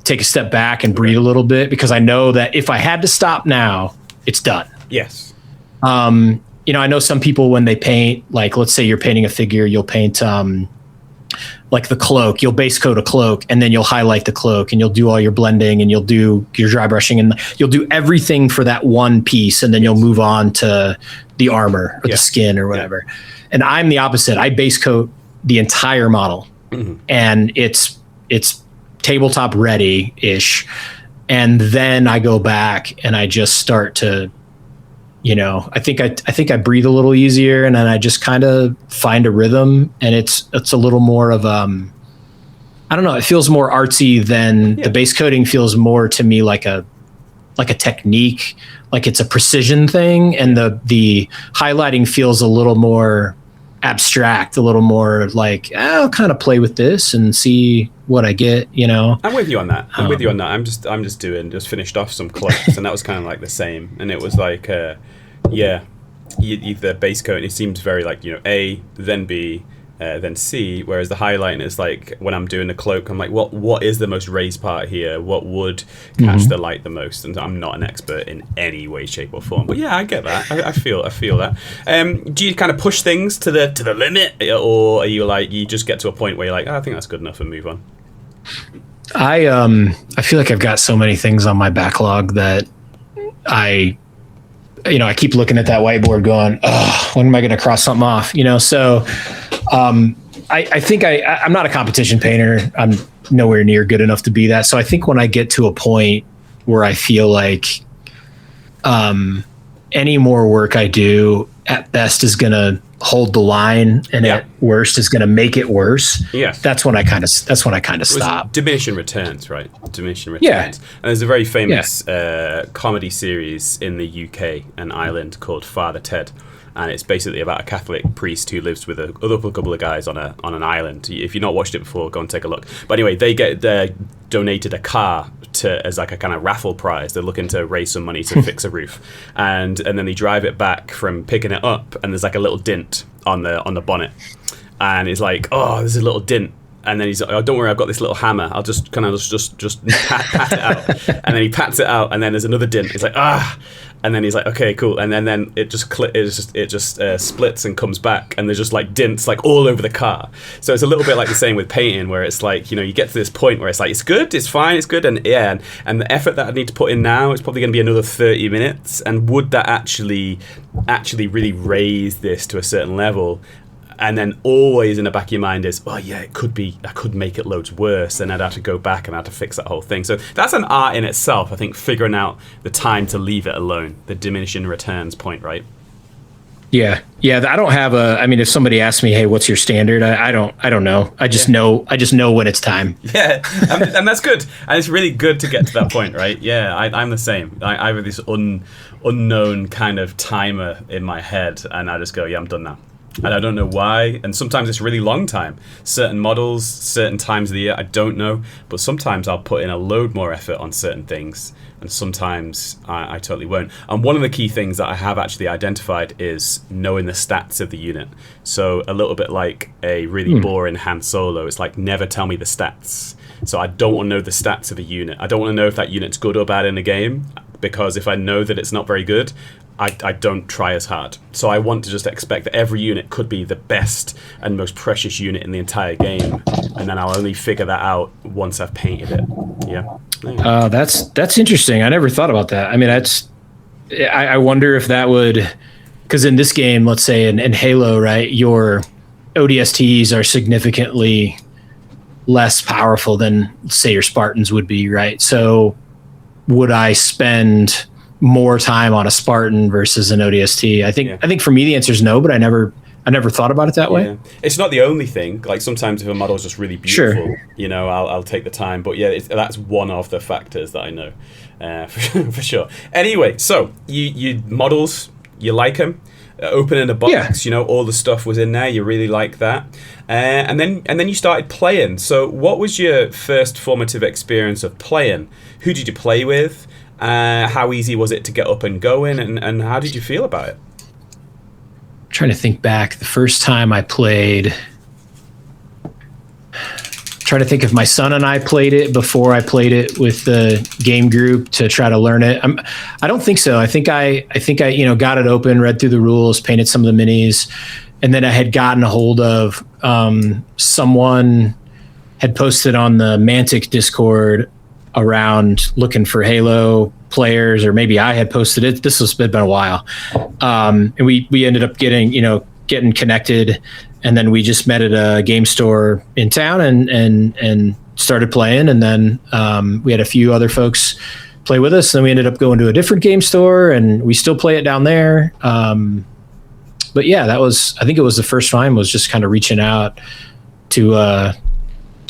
take a step back and breathe a little bit, because I know that if I had to stop now, it's done. Yes. You know, I know some people, when they paint, like let's say you're painting a figure, you'll paint like the cloak, you'll base coat a cloak, and then you'll highlight the cloak, and you'll do all your blending, and you'll do your dry brushing, and you'll do everything for that one piece, and then you'll move on to the armor or the skin or whatever. Yeah. And I'm the opposite. I base coat the entire model, and it's tabletop ready ish, and then I go back and I just start to, you know, I think I breathe a little easier, and then I just kind of find a rhythm, and it's a little more of I don't know, it feels more artsy than the base coating feels more to me like a technique, like it's a precision thing, and the highlighting feels a little more abstract, a little more like, I'll kind of play with this and see what I get, you know. I'm with you on that. I'm just finished off some cloaks, and that was kind of like the same, and it was like the base coat, it seems very like, you know, A, then B, then C, whereas the highlighting is like, when I'm doing the cloak, I'm like, what is the most raised part here? What would catch the light the most? And I'm not an expert in any way, shape, or form, but yeah, I get that. I feel that. Do you kind of push things to the limit, or are you like, you just get to a point where you're like, I think that's good enough, and move on? I feel like I've got so many things on my backlog that I keep looking at that whiteboard going, oh, when am I going to cross something off? You know, so I think I'm not a competition painter. I'm nowhere near good enough to be that. So I think when I get to a point where I feel like any more work I do at best is going to hold the line, and at worst is going to make it worse. Yeah, that's when I kind of stop. Diminishing returns, right? Diminishing returns. Yeah. And there's a very famous comedy series in the UK and Ireland called Father Ted, and it's basically about a Catholic priest who lives with a couple of guys on an island. If you've not watched it before, go and take a look. But anyway, they get donated a car as like a kind of raffle prize. They're looking to raise some money to fix a roof, and then they drive it back from picking it up, and there's like a little dent on the bonnet, and it's like, oh, there's a little dent. And then he's like, oh, don't worry, I've got this little hammer. I'll just kind of just pat it out. And then he pats it out, and then there's another dent. He's like, ah. And then he's like, okay, cool. And then it just splits and comes back, and there's just like dents like all over the car. So it's a little bit like the same with painting, where it's like, you know, you get to this point where it's like, it's good, it's fine, it's good, and and the effort that I need to put in now is probably going to be another 30 minutes. And would that actually really raise this to a certain level? And then always in the back of your mind is, oh yeah, it could be, I could make it loads worse, and I'd have to go back and I'd have to fix that whole thing. So that's an art in itself, I think, figuring out the time to leave it alone, the diminishing returns point, right? Yeah. I don't have I mean, if somebody asks me, hey, what's your standard? I don't know. I just know when it's time. Yeah. And that's good. And it's really good to get to that point, right? Yeah, I'm the same. I have this unknown kind of timer in my head, and I just go, yeah, I'm done now. And I don't know why. And sometimes it's a really long time. Certain models, certain times of the year, I don't know. But sometimes I'll put in a load more effort on certain things. And sometimes I totally won't. And one of the key things that I have actually identified is knowing the stats of the unit. So a little bit like a really boring Han Solo. It's like, never tell me the stats. So I don't want to know the stats of a unit. I don't want to know if that unit's good or bad in a game. Because if I know that it's not very good, I don't try as hard. So I want to just expect that every unit could be the best and most precious unit in the entire game, and then I'll only figure that out once I've painted it. Yeah. That's interesting. I never thought about that. I mean, I wonder if that would, because in this game, let's say in Halo, right, your ODSTs are significantly less powerful than, say, your Spartans would be, right? So would I spend more time on a Spartan versus an ODST? I think for me the answer is no, but I never thought about it that way. Yeah. It's not the only thing. Like sometimes if a model is just really beautiful, you know, I'll take the time. But yeah, that's one of the factors that I know for sure. Anyway, so you models, you like them. Opening a box, you know, all the stuff was in there. You really like that, and then you started playing. So, what was your first formative experience of playing? Who did you play with? How easy was it to get up and going, and how did you feel about it? I'm trying to think back. The first time I played, trying to think if my son and I played it before I played it with the game group to try to learn it. I don't think so. I think I got it open, read through the rules, painted some of the minis, and then I had gotten a hold of someone had posted on the Mantic Discord around looking for Halo players, or maybe I had posted it. This has been a while, and we ended up getting connected. And then we just met at a game store in town and started playing. And then we had a few other folks play with us. And then we ended up going to a different game store, and we still play it down there. But yeah, I think it was the first time, was just kind of reaching out to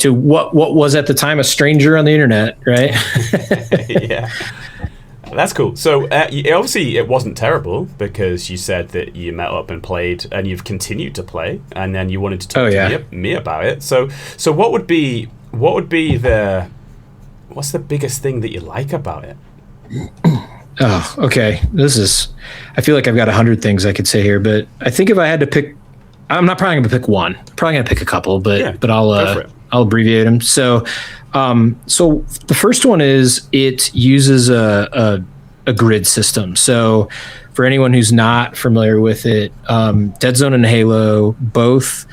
what was at the time a stranger on the internet, right? Yeah. That's cool. So obviously it wasn't terrible, because you said that you met up and played, and you've continued to play, and then you wanted to talk to me about it. So what's the biggest thing that you like about it? Oh, okay. I feel like I've got 100 things I could say here, but I think if I had to pick, I'm not probably going to pick one. I'm probably going to pick a couple, but I'll abbreviate them. So the first one is it uses a grid system. So for anyone who's not familiar with it, Dead Zone and Halo both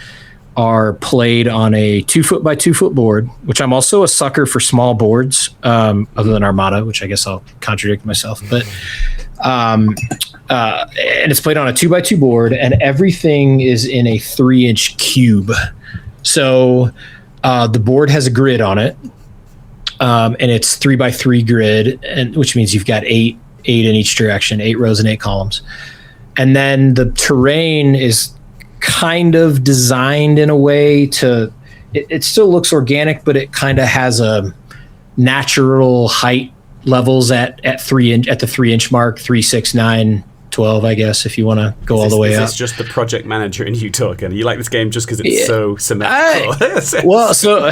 are played on a 2-foot by 2-foot board, which I'm also a sucker for small boards, other than Armada, which I guess I'll contradict myself. But and it's played on a 2x2 board, and everything is in a 3-inch cube. So the board has a grid on it, and it's 3x3 grid, and which means you've got eight in each direction, 8 rows and 8 columns. And then the terrain is kind of designed in a way to, it still looks organic, but it kind of has a natural height levels at the 3-inch mark, 3, 6, 9, 12, I guess, if you want to go all the way up. It's just the project manager in you talking. You like this game just because it's so symmetrical. Yeah. So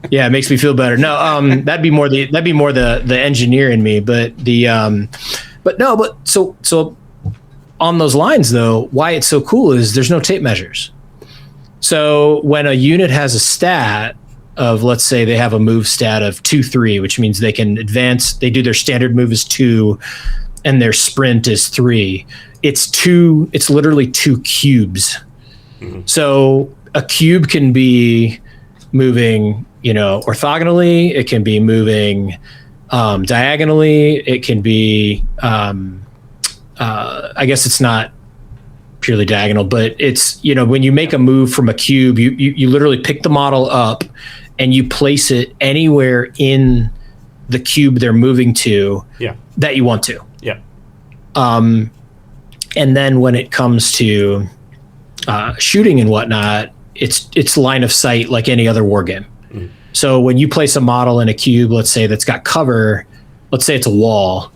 yeah, it makes me feel better. No, that'd be more the engineer in me. So on those lines though, why it's so cool is there's no tape measures. So when a unit has a stat of, let's say they have a move stat of 2-3, which means they can advance, they do their standard move is 2 and their sprint is 3. It's literally 2 cubes. Mm-hmm. So a cube can be moving, orthogonally, it can be moving diagonally, it can be I guess it's not purely diagonal, but it's, when you make a move from a cube, you literally pick the model up and you place it anywhere in the cube they're moving to that you want to. Yeah. And then when it comes to shooting and whatnot, it's line of sight like any other war game. So when you place a model in a cube, let's say that's got cover, let's say it's a wall,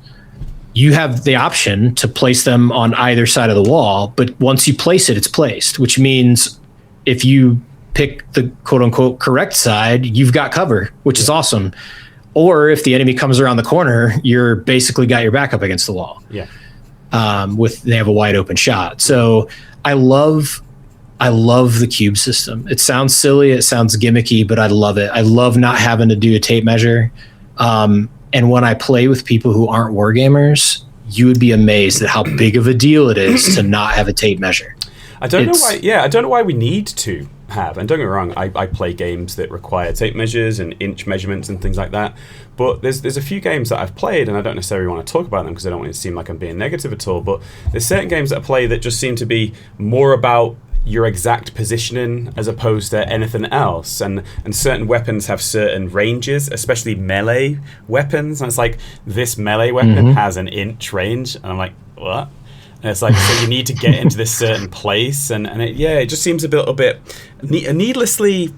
you have the option to place them on either side of the wall. But once you place it, it's placed, which means if you pick the quote unquote correct side, you've got cover, which is awesome. Or if the enemy comes around the corner, you're basically got your back up against the wall. Yeah. They have a wide open shot. So I love the cube system. It sounds silly, it sounds gimmicky, but I love it. I love not having to do a tape measure. And when I play with people who aren't wargamers, you would be amazed at how big of a deal it is to not have a tape measure. I don't know why. Yeah, I don't know why we need to have. And don't get me wrong, I play games that require tape measures and inch measurements and things like that. But there's a few games that I've played, and I don't necessarily want to talk about them because I don't want it to seem like I'm being negative at all. But there's certain games that I play that just seem to be more about your exact positioning as opposed to anything else, and certain weapons have certain ranges, especially melee weapons, and it's like this melee weapon has an inch range, and I'm like, what? And it's like, so you need to get into this certain place, and it just seems a little bit needlessly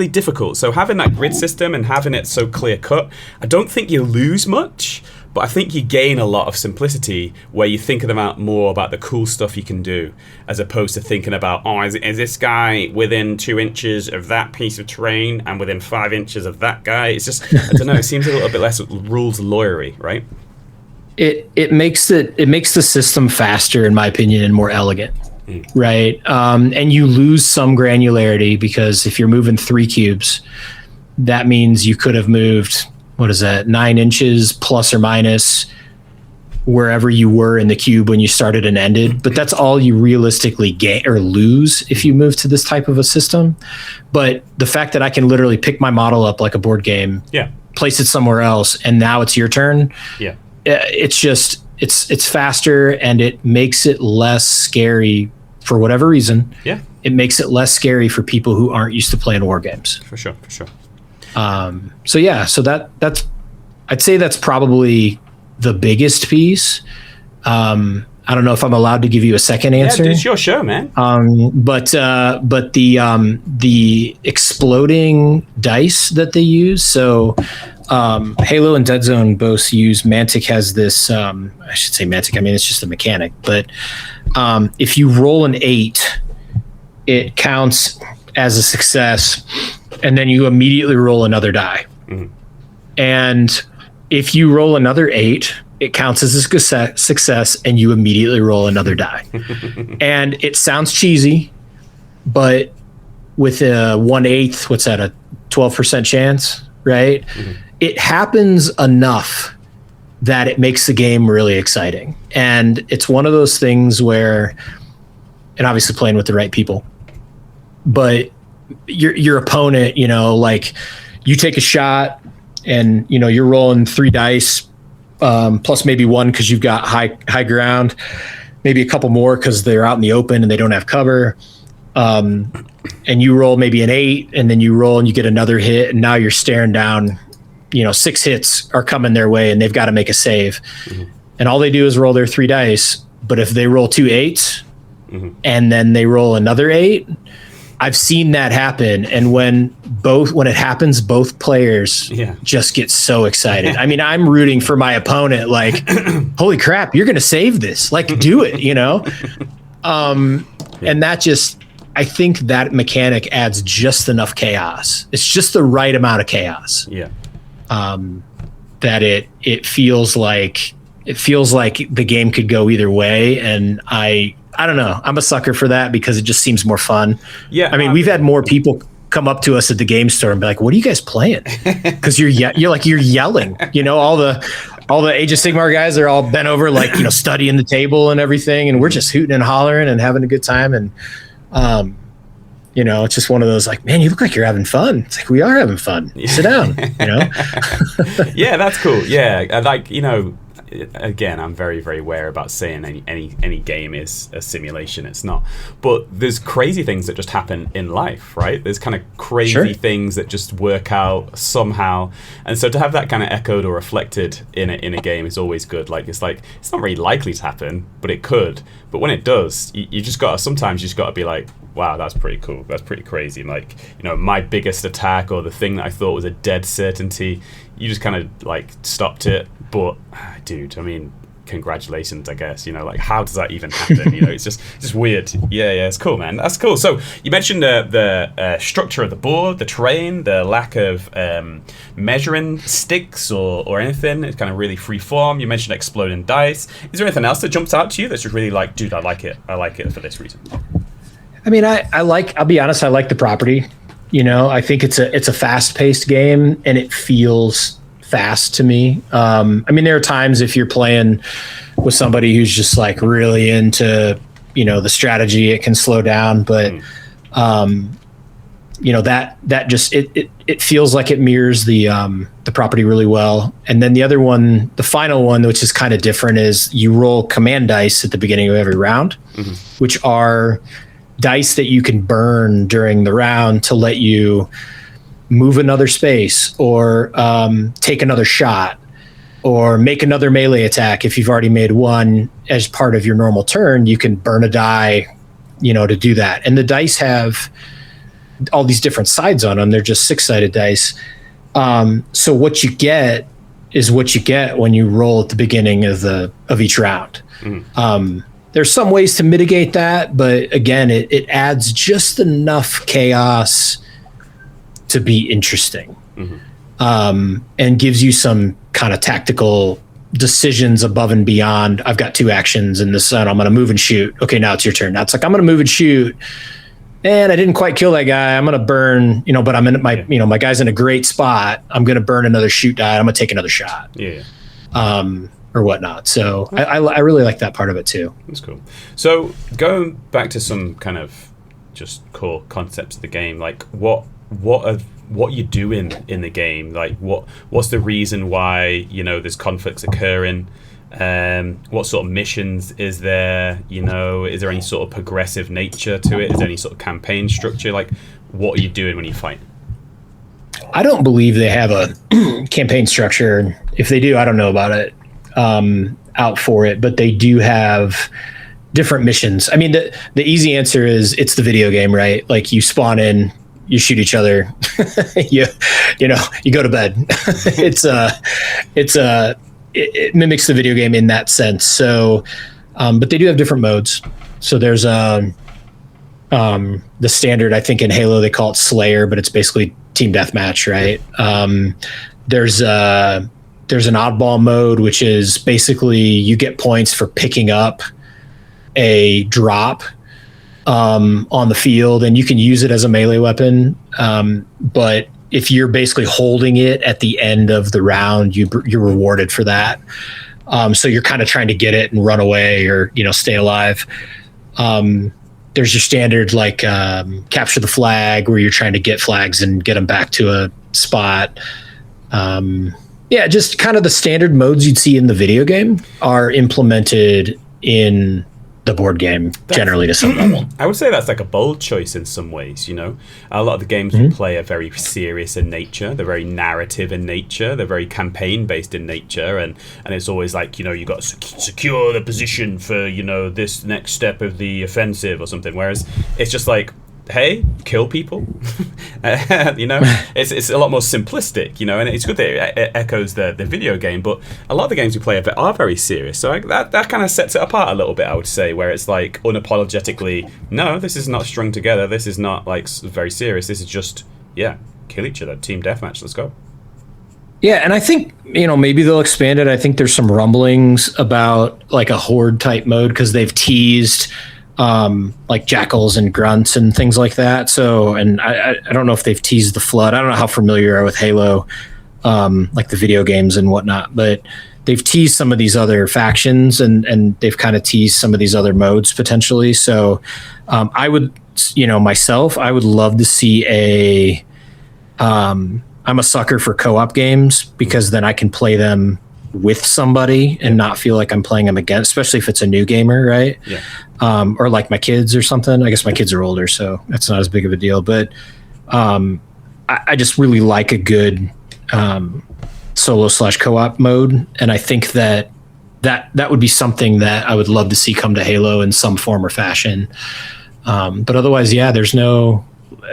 difficult. So having that grid system and having it so clear cut, I don't think you lose much, but I think you gain a lot of simplicity where you're thinking about more about the cool stuff you can do, as opposed to thinking about, is this guy within 2 inches of that piece of terrain and within 5 inches of that guy? It's just, I don't know, it seems a little bit less rules lawyery, right? It makes the system faster, in my opinion, and more elegant, right? And you lose some granularity because if you're moving 3 cubes, that means you could have moved, 9 inches plus or minus wherever you were in the cube when you started and ended. But that's all you realistically gain or lose if you move to this type of a system. But the fact that I can literally pick my model up like a board game, place it somewhere else, and now it's your turn. Yeah. It's just, it's faster, and it makes it less scary for whatever reason. Yeah. It makes it less scary for people who aren't used to playing war games. For sure. So that's I'd say that's probably the biggest piece. I don't know if I'm allowed to give you a second answer. Yeah, it's your show, man. But the exploding dice that they use. So Halo and Dead Zone both use, Mantic has this, I should say Mantic, I mean, it's just a mechanic, but if you roll an 8, it counts as a success, and then you immediately roll another die. And if you roll another 8, it counts as a success, and you immediately roll another die. And it sounds cheesy, but with a 1/8, what's that, a 12% chance, right? It happens enough that it makes the game really exciting. And it's one of those things where, and obviously playing with the right people, but your opponent, like you take a shot and, you're rolling 3 dice, plus maybe 1 because you've got high ground, maybe a couple more because they're out in the open and they don't have cover. And you roll maybe an 8, and then you roll and you get another hit, and now you're staring down, 6 hits are coming their way, and they've got to make a save. And all they do is roll their 3 dice. But if they roll 2 8s, and then they roll another 8, I've seen that happen. And when it happens, both players just get so excited. I mean, I'm rooting for my opponent, like, holy crap, you're going to save this. Like, do it, And that just, I think that mechanic adds just enough chaos. It's just the right amount of chaos. Yeah. That it feels like the game could go either way. And I don't know. I'm a sucker for that because it just seems more fun. Yeah. I mean, we've had more people come up to us at the game store and be like, "What are you guys playing?" Because you're yelling. All the Age of Sigmar guys are all bent over, like, studying the table and everything, and we're just hooting and hollering and having a good time. And it's just one of those, like, man, you look like you're having fun. It's like, we are having fun. Sit down. Yeah, that's cool. Yeah, like, again, I'm very, very aware about saying any game is a simulation. It's not. But there's crazy things that just happen in life, right? There's kind of crazy things that just work out somehow. And so to have that kind of echoed or reflected in a game is always good. Like it's not really likely to happen, but it could. But when it does, you just got to, sometimes you just got to be like, wow, that's pretty cool. That's pretty crazy. Like, my biggest attack or the thing that I thought was a dead certainty, you just kind of like stopped it. But dude, I mean, congratulations, I guess. Like, how does that even happen? It's just weird. Yeah, it's cool, man. That's cool. So you mentioned the structure of the board, the terrain, the lack of measuring sticks or anything. It's kind of really free form. You mentioned exploding dice. Is there anything else that jumps out to you that's just really like, dude, I like it. I like it for this reason? I mean, I'll be honest, I like the property. I think it's a fast-paced game, and it feels fast to me. I mean, there are times if you're playing with somebody who's just like really into, the strategy, it can slow down, but that just it feels like it mirrors the property really well. And then the other one, the final one, which is kind of different, is you roll command dice at the beginning of every round, which are dice that you can burn during the round to let you move another space or take another shot or make another melee attack. If you've already made one as part of your normal turn, you can burn a die, to do that. And the dice have all these different sides on them. They're just 6-sided dice. So what you get is what you get when you roll at the beginning of each round. There's some ways to mitigate that, but again, it adds just enough chaos to be interesting, and gives you some kind of tactical decisions above and beyond. I've got 2 actions in the sun. I'm going to move and shoot. Okay, now it's your turn. Now it's like, I'm going to move and shoot, and I didn't quite kill that guy. I'm going to burn, but I'm in my guy's in a great spot. I'm going to burn another shoot die. I'm going to take another shot. Yeah. Or whatnot. So I really like that part of it too. That's cool. So going back to some kind of just core concepts of the game, like what you do in the game, like what's the reason why there's conflicts occurring, what sort of missions is there, is there any sort of progressive nature to it, is there any sort of campaign structure, like what are you doing when you fight? I don't believe they have a campaign structure. If they do, I don't know about it. Out for it, but they do have different missions. I mean, the easy answer is it's the video game, right? Like you spawn in, you shoot each other, you go to bed. It mimics the video game in that sense. So, but they do have different modes. So there's the standard, I think in Halo they call it Slayer, but it's basically team deathmatch, right? There's an oddball mode, which is basically you get points for picking up a drop on the field, and you can use it as a melee weapon. But if you're basically holding it at the end of the round, you're rewarded for that. So you're kind of trying to get it and run away or stay alive. There's your standard like capture the flag, where you're trying to get flags and get them back to a spot. Yeah, just kind of the standard modes you'd see in the video game are implemented in the board game generally to some level. I would say that's like a bold choice in some ways, A lot of the games we play are very serious in nature. They're very narrative in nature. They're very campaign-based in nature. And it's always like, you got to secure the position for, this next step of the offensive or something. Whereas it's just like, hey, kill people. It's a lot more simplistic, and it's good that it echoes the video game, but a lot of the games we play are very serious. So that kind of sets it apart a little bit, I would say, where it's like unapologetically, no, this is not strung together. This is not like very serious. This is just, kill each other. Team deathmatch. Let's go. Yeah, and I think, maybe they'll expand it. I think there's some rumblings about like a horde type mode because they've teased like jackals and grunts and things like that. So, and I don't know if they've teased the flood. I don't know how familiar you are with Halo, like the video games and whatnot, but they've teased some of these other factions and they've kind of teased some of these other modes potentially. So, I would, myself, I would love to see I'm a sucker for co-op games because then I can play them with somebody and not feel like I'm playing them against, especially if it's a new gamer, right? Yeah. Or like my kids or something. I guess my kids are older, so that's not as big of a deal. But I just really like a good solo / co-op mode, and I think that would be something that I would love to see come to Halo in some form or fashion. But otherwise, yeah, there's no,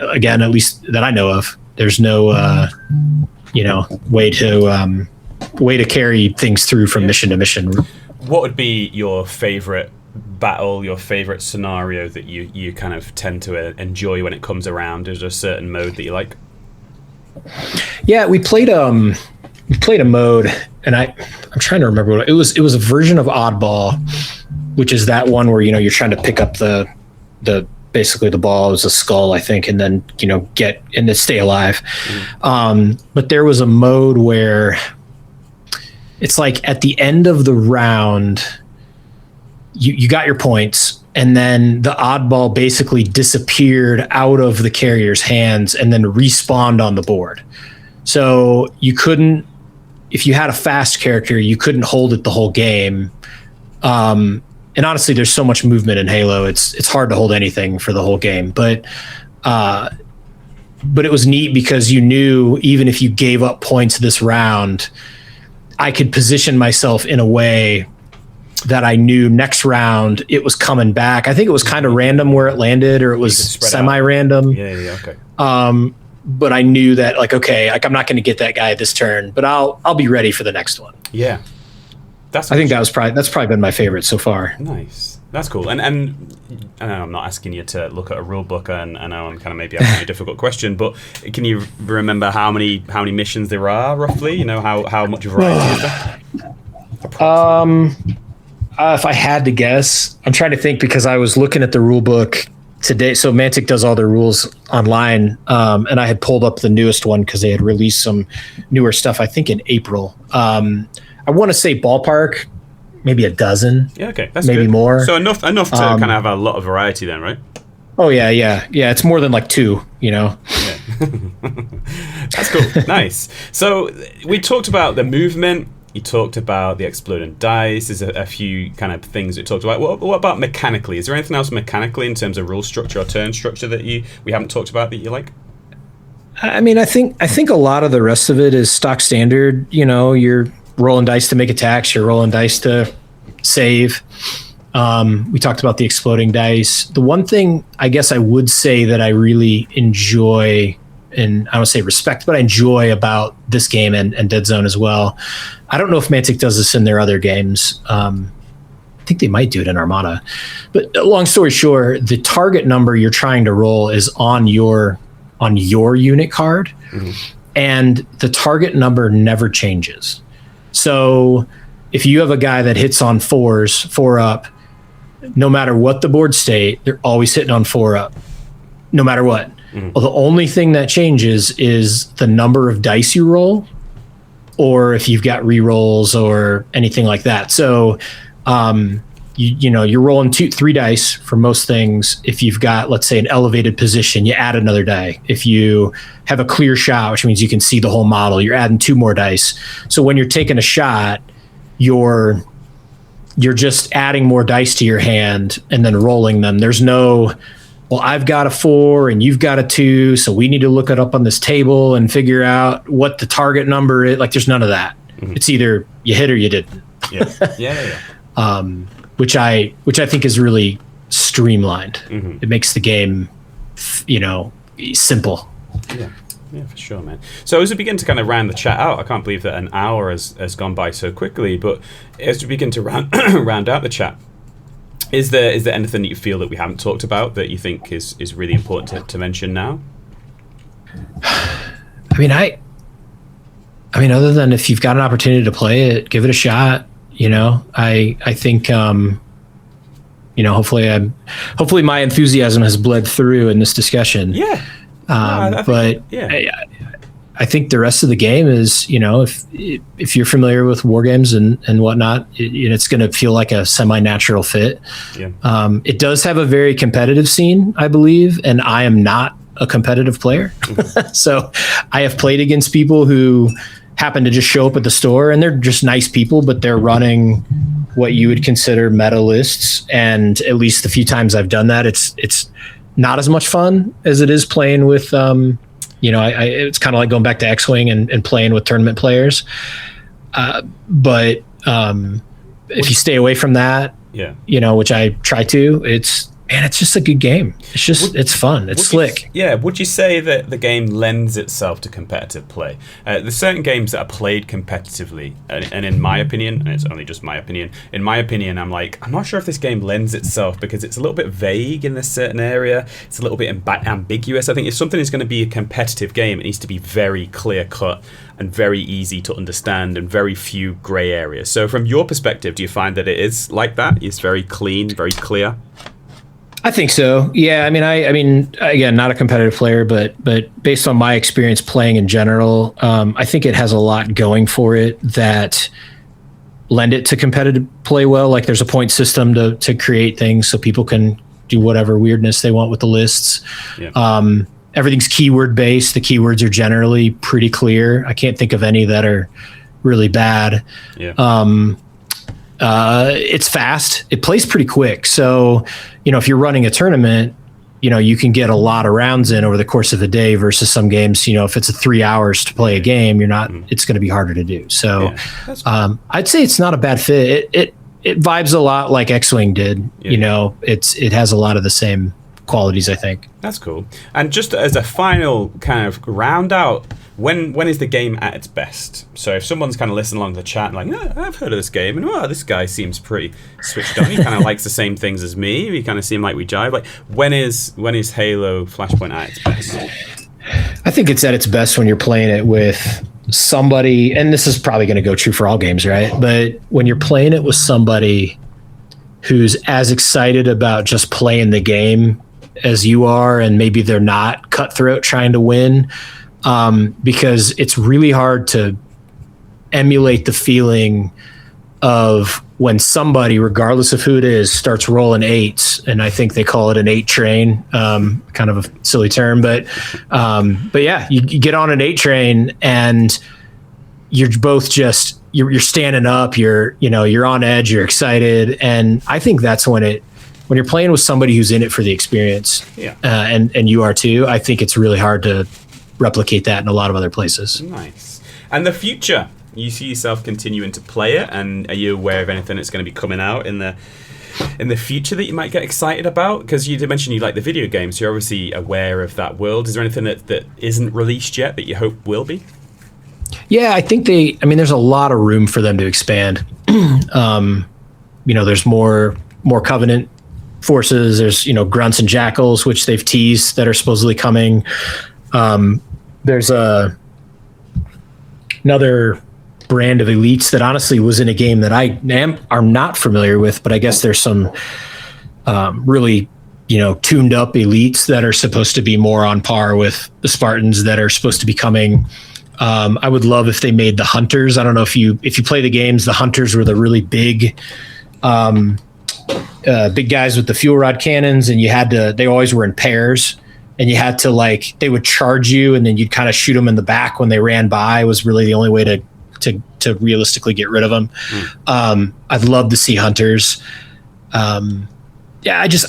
again, at least that I know of, there's no way to carry things through from mission to mission. What would be your favorite battle, your favorite scenario that you kind of tend to enjoy when it comes around? Is there a certain mode that you like? Yeah, we played a mode, and I'm trying to remember what it was. It was a version of Oddball, which is that one where you're trying to pick up the basically the ball is a skull, I think, and then get and then stay alive. But there was a mode where it's like at the end of the round, you got your points, and then the oddball basically disappeared out of the carrier's hands and then respawned on the board. So you couldn't, if you had a fast character, you couldn't hold it the whole game. And honestly, there's so much movement in Halo. It's hard to hold anything for the whole game. But it was neat because you knew even if you gave up points this round, I could position myself in a way that I knew next round it was coming back. I think it was kind of random where it landed, or it was semi-random. Yeah, okay. But I knew that, okay, I'm not going to get that guy this turn, but I'll be ready for the next one. Yeah. I think that's probably been my favorite so far. Nice. That's cool. And I know I'm not asking you to look at a rule book, and I know I'm kind of maybe asking you a difficult question, but can you remember how many missions there are roughly? How much variety is there? If I had to guess, I'm trying to think because I was looking at the rule book today. So Mantic does all their rules online, and I had pulled up the newest one because they had released some newer stuff, I think in April. I want to say ballpark, maybe a dozen. Yeah, okay. That's maybe good. More. So enough to kind of have a lot of variety then, right? Oh, yeah. It's more than like two, Yeah. That's cool. Nice. So we talked about the movement. You talked about the exploding dice. There's a few kind of things that you talked about. What about mechanically? Is there anything else mechanically in terms of rule structure or turn structure that we haven't talked about that you like? I mean, I think a lot of the rest of it is stock standard. You're rolling dice to make attacks. You're rolling dice to save. We talked about the exploding dice. The one thing I guess I would say that I really enjoy, and I don't say respect, but I enjoy about this game and Dead Zone as well. I don't know if Mantic does this in their other games. I think they might do it in Armada. But long story short, the target number you're trying to roll is on your unit card, and the target number never changes. So if you have a guy that hits on 4s, 4 up, no matter what the board state, they're always hitting on 4 up, no matter what. Well, the only thing that changes is the number of dice you roll, or if you've got re-rolls or anything like that. So, you're rolling 3 dice for most things. If you've got, let's say, an elevated position, you add another die. If you have a clear shot, which means you can see the whole model, you're adding 2 more dice. So when you're taking a shot, you're just adding more dice to your hand and then rolling them. There's no, well, I've got a 4 and you've got a 2, so we need to look it up on this table and figure out what the target number is. Like, there's none of that. It's either you hit or you didn't. Yeah. Which I think is really streamlined. It makes the game, simple. Yeah, for sure, man. So as we begin to kind of round the chat out, I can't believe that an hour has gone by so quickly, but as we begin to round out the chat, is there anything that you feel that we haven't talked about that you think is really important to mention now? I mean, other than if you've got an opportunity to play it, give it a shot. I think, hopefully my enthusiasm has bled through in this discussion. Yeah. I think the rest of the game is, if you're familiar with war games and whatnot, it's going to feel like a semi-natural fit. Yeah. It does have a very competitive scene, I believe, and I am not a competitive player. So I have played against people who happen to just show up at the store, and they're just nice people, but they're running what you would consider meta lists. And at least the few times I've done that, it's not as much fun as it is playing with, it's kind of like going back to X-Wing and playing with tournament players. But if you stay away from that, which I try to, it's just a good game. It's fun. It's slick. Would you say that the game lends itself to competitive play? There's certain games that are played competitively, and in my opinion, and it's only just my opinion, I'm not sure if this game lends itself because it's a little bit vague in this certain area. It's a little bit ambiguous. I think if something is going to be a competitive game, it needs to be very clear cut and very easy to understand and very few gray areas. So from your perspective, do you find that it is like that? It's very clean, very clear? I think so. Yeah. I mean, again, not a competitive player, but based on my experience playing in general, I think it has a lot going for it that lend it to competitive play well. Like there's a point system to create things so people can do whatever weirdness they want with the lists. Yeah. Everything's keyword based. The keywords are generally pretty clear. I can't think of any that are really bad. Yeah. It's fast. It plays pretty quick. So, if you're running a tournament, you can get a lot of rounds in over the course of a day versus some games, if it's 3 hours to play a game, it's going to be harder to do. So, I'd say it's not a bad fit. It vibes a lot like X-Wing did. Yeah. It has a lot of the same qualities, I think. That's cool. And just as a final kind of round out, when is the game at its best? So if someone's kind of listening along to the chat and like, yeah, I've heard of this game, and this guy seems pretty switched on. He kind of likes the same things as me. We kind of seem like we jive. Like, when is Halo Flashpoint at its best? I think it's at its best when you're playing it with somebody, and this is probably going to go true for all games, right? But when you're playing it with somebody who's as excited about just playing the game as you are, and maybe they're not cutthroat trying to win, because it's really hard to emulate the feeling of when somebody, regardless of who it is, starts rolling eights, and I think they call it an 8 train, kind of a silly term, but yeah, you get on an 8 train and you're both just you're standing up, you're on edge, you're excited, and I think that's when you're playing with somebody who's in it for the experience, and you are too. I think it's really hard to replicate that in a lot of other places. Nice. And the future, you see yourself continuing to play it, and are you aware of anything that's going to be coming out in the future that you might get excited about? Because you did mention you like the video games, so you're obviously aware of that world. Is there anything that isn't released yet that you hope will be? Yeah, I think there's a lot of room for them to expand. There's more Covenant forces. There's, grunts and jackals, which they've teased that are supposedly coming. There's another brand of elites that honestly was in a game that I am not familiar with, but I guess there's some really tuned up elites that are supposed to be more on par with the Spartans that are supposed to be coming. I would love if they made the hunters. I don't know if you play the games, the hunters were the really big guys with the fuel rod cannons, and they always were in pairs, and you had to they would charge you, and then you'd kind of shoot them in the back when they ran by. Was really the only way to realistically get rid of them. I'd love to see hunters. I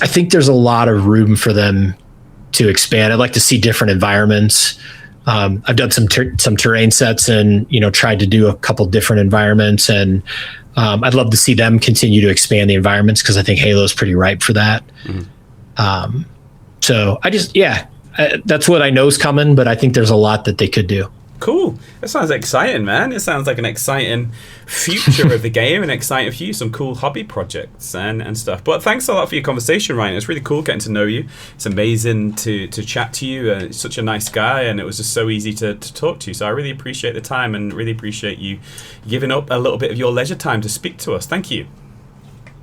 think there's a lot of room for them to expand. I'd like to see different environments. I've done some terrain sets and tried to do a couple different environments, and I'd love to see them continue to expand the environments because I think Halo's pretty ripe for that. Mm-hmm. So that's what I know is coming, but I think there's a lot that they could do. Cool. That sounds exciting, man. It sounds like an exciting future of the game, and exciting for you, some cool hobby projects and stuff. But thanks a lot for your conversation, Ryan. It's really cool getting to know you. It's amazing to chat to you. You're such a nice guy, and it was just so easy to talk to you. So I really appreciate the time and really appreciate you giving up a little bit of your leisure time to speak to us. Thank you.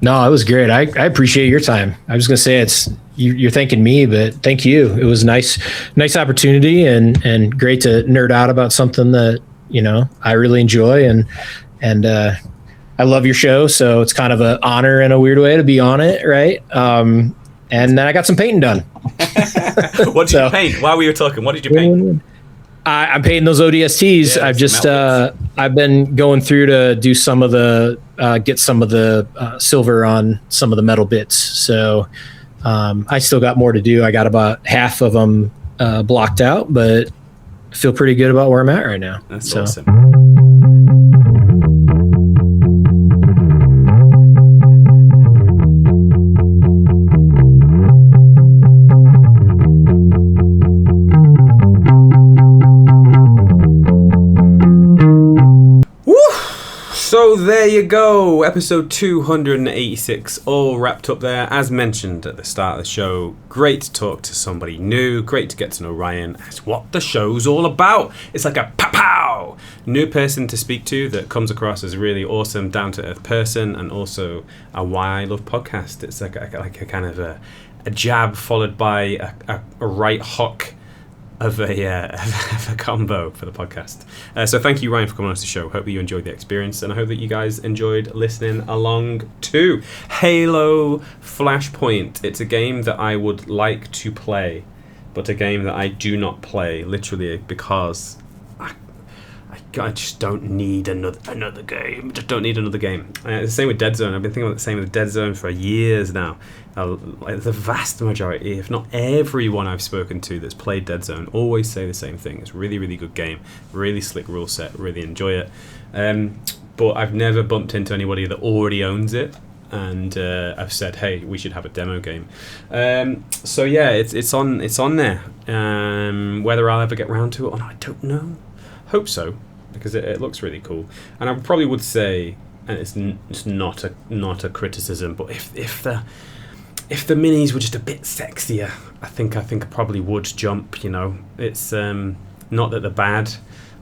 No, it was great. I appreciate your time. I was going to say you're thanking me, but thank you. It was nice opportunity and great to nerd out about something that, I really enjoy and I love your show. So it's kind of an honor in a weird way to be on it. Right. And then I got some painting done. What did you paint while we were talking? What did you paint? I'm painting those ODSTs. Yeah, I've just I've been going through to do some of the get some of the silver on some of the metal bits. So I still got more to do. I got about half of them blocked out, but I feel pretty good about where I'm at right now. That's awesome. So there you go, episode 286, all wrapped up there. As mentioned at the start of the show, great to talk to somebody new, great to get to know Ryan. That's what the show's all about. It's like a pow new person to speak to that comes across as a really awesome, down-to-earth person, and also a why I love podcast. It's like a kind of a jab followed by a right hook of a combo for the podcast. So thank you, Ryan, for coming on the show. Hope that you enjoyed the experience, and I hope that you guys enjoyed listening along too. Halo Flashpoint. It's a game that I would like to play, but a game that I do not play, literally because I just don't need another game. I just don't need another game. It's the same with Dead Zone. I've been thinking about the same with Dead Zone for years now. Like the vast majority, if not everyone I've spoken to that's played Dead Zone, always say the same thing. It's a really, really good game. Really slick rule set. Really enjoy it. But I've never bumped into anybody that already owns it, and I've said, hey, we should have a demo game. So yeah, it's on there. Whether I'll ever get round to it or not, I don't know. Hope so, because it looks really cool. And I probably would say, and it's not a criticism, but if the minis were just a bit sexier, I think I probably would jump. You know, it's not that they're bad.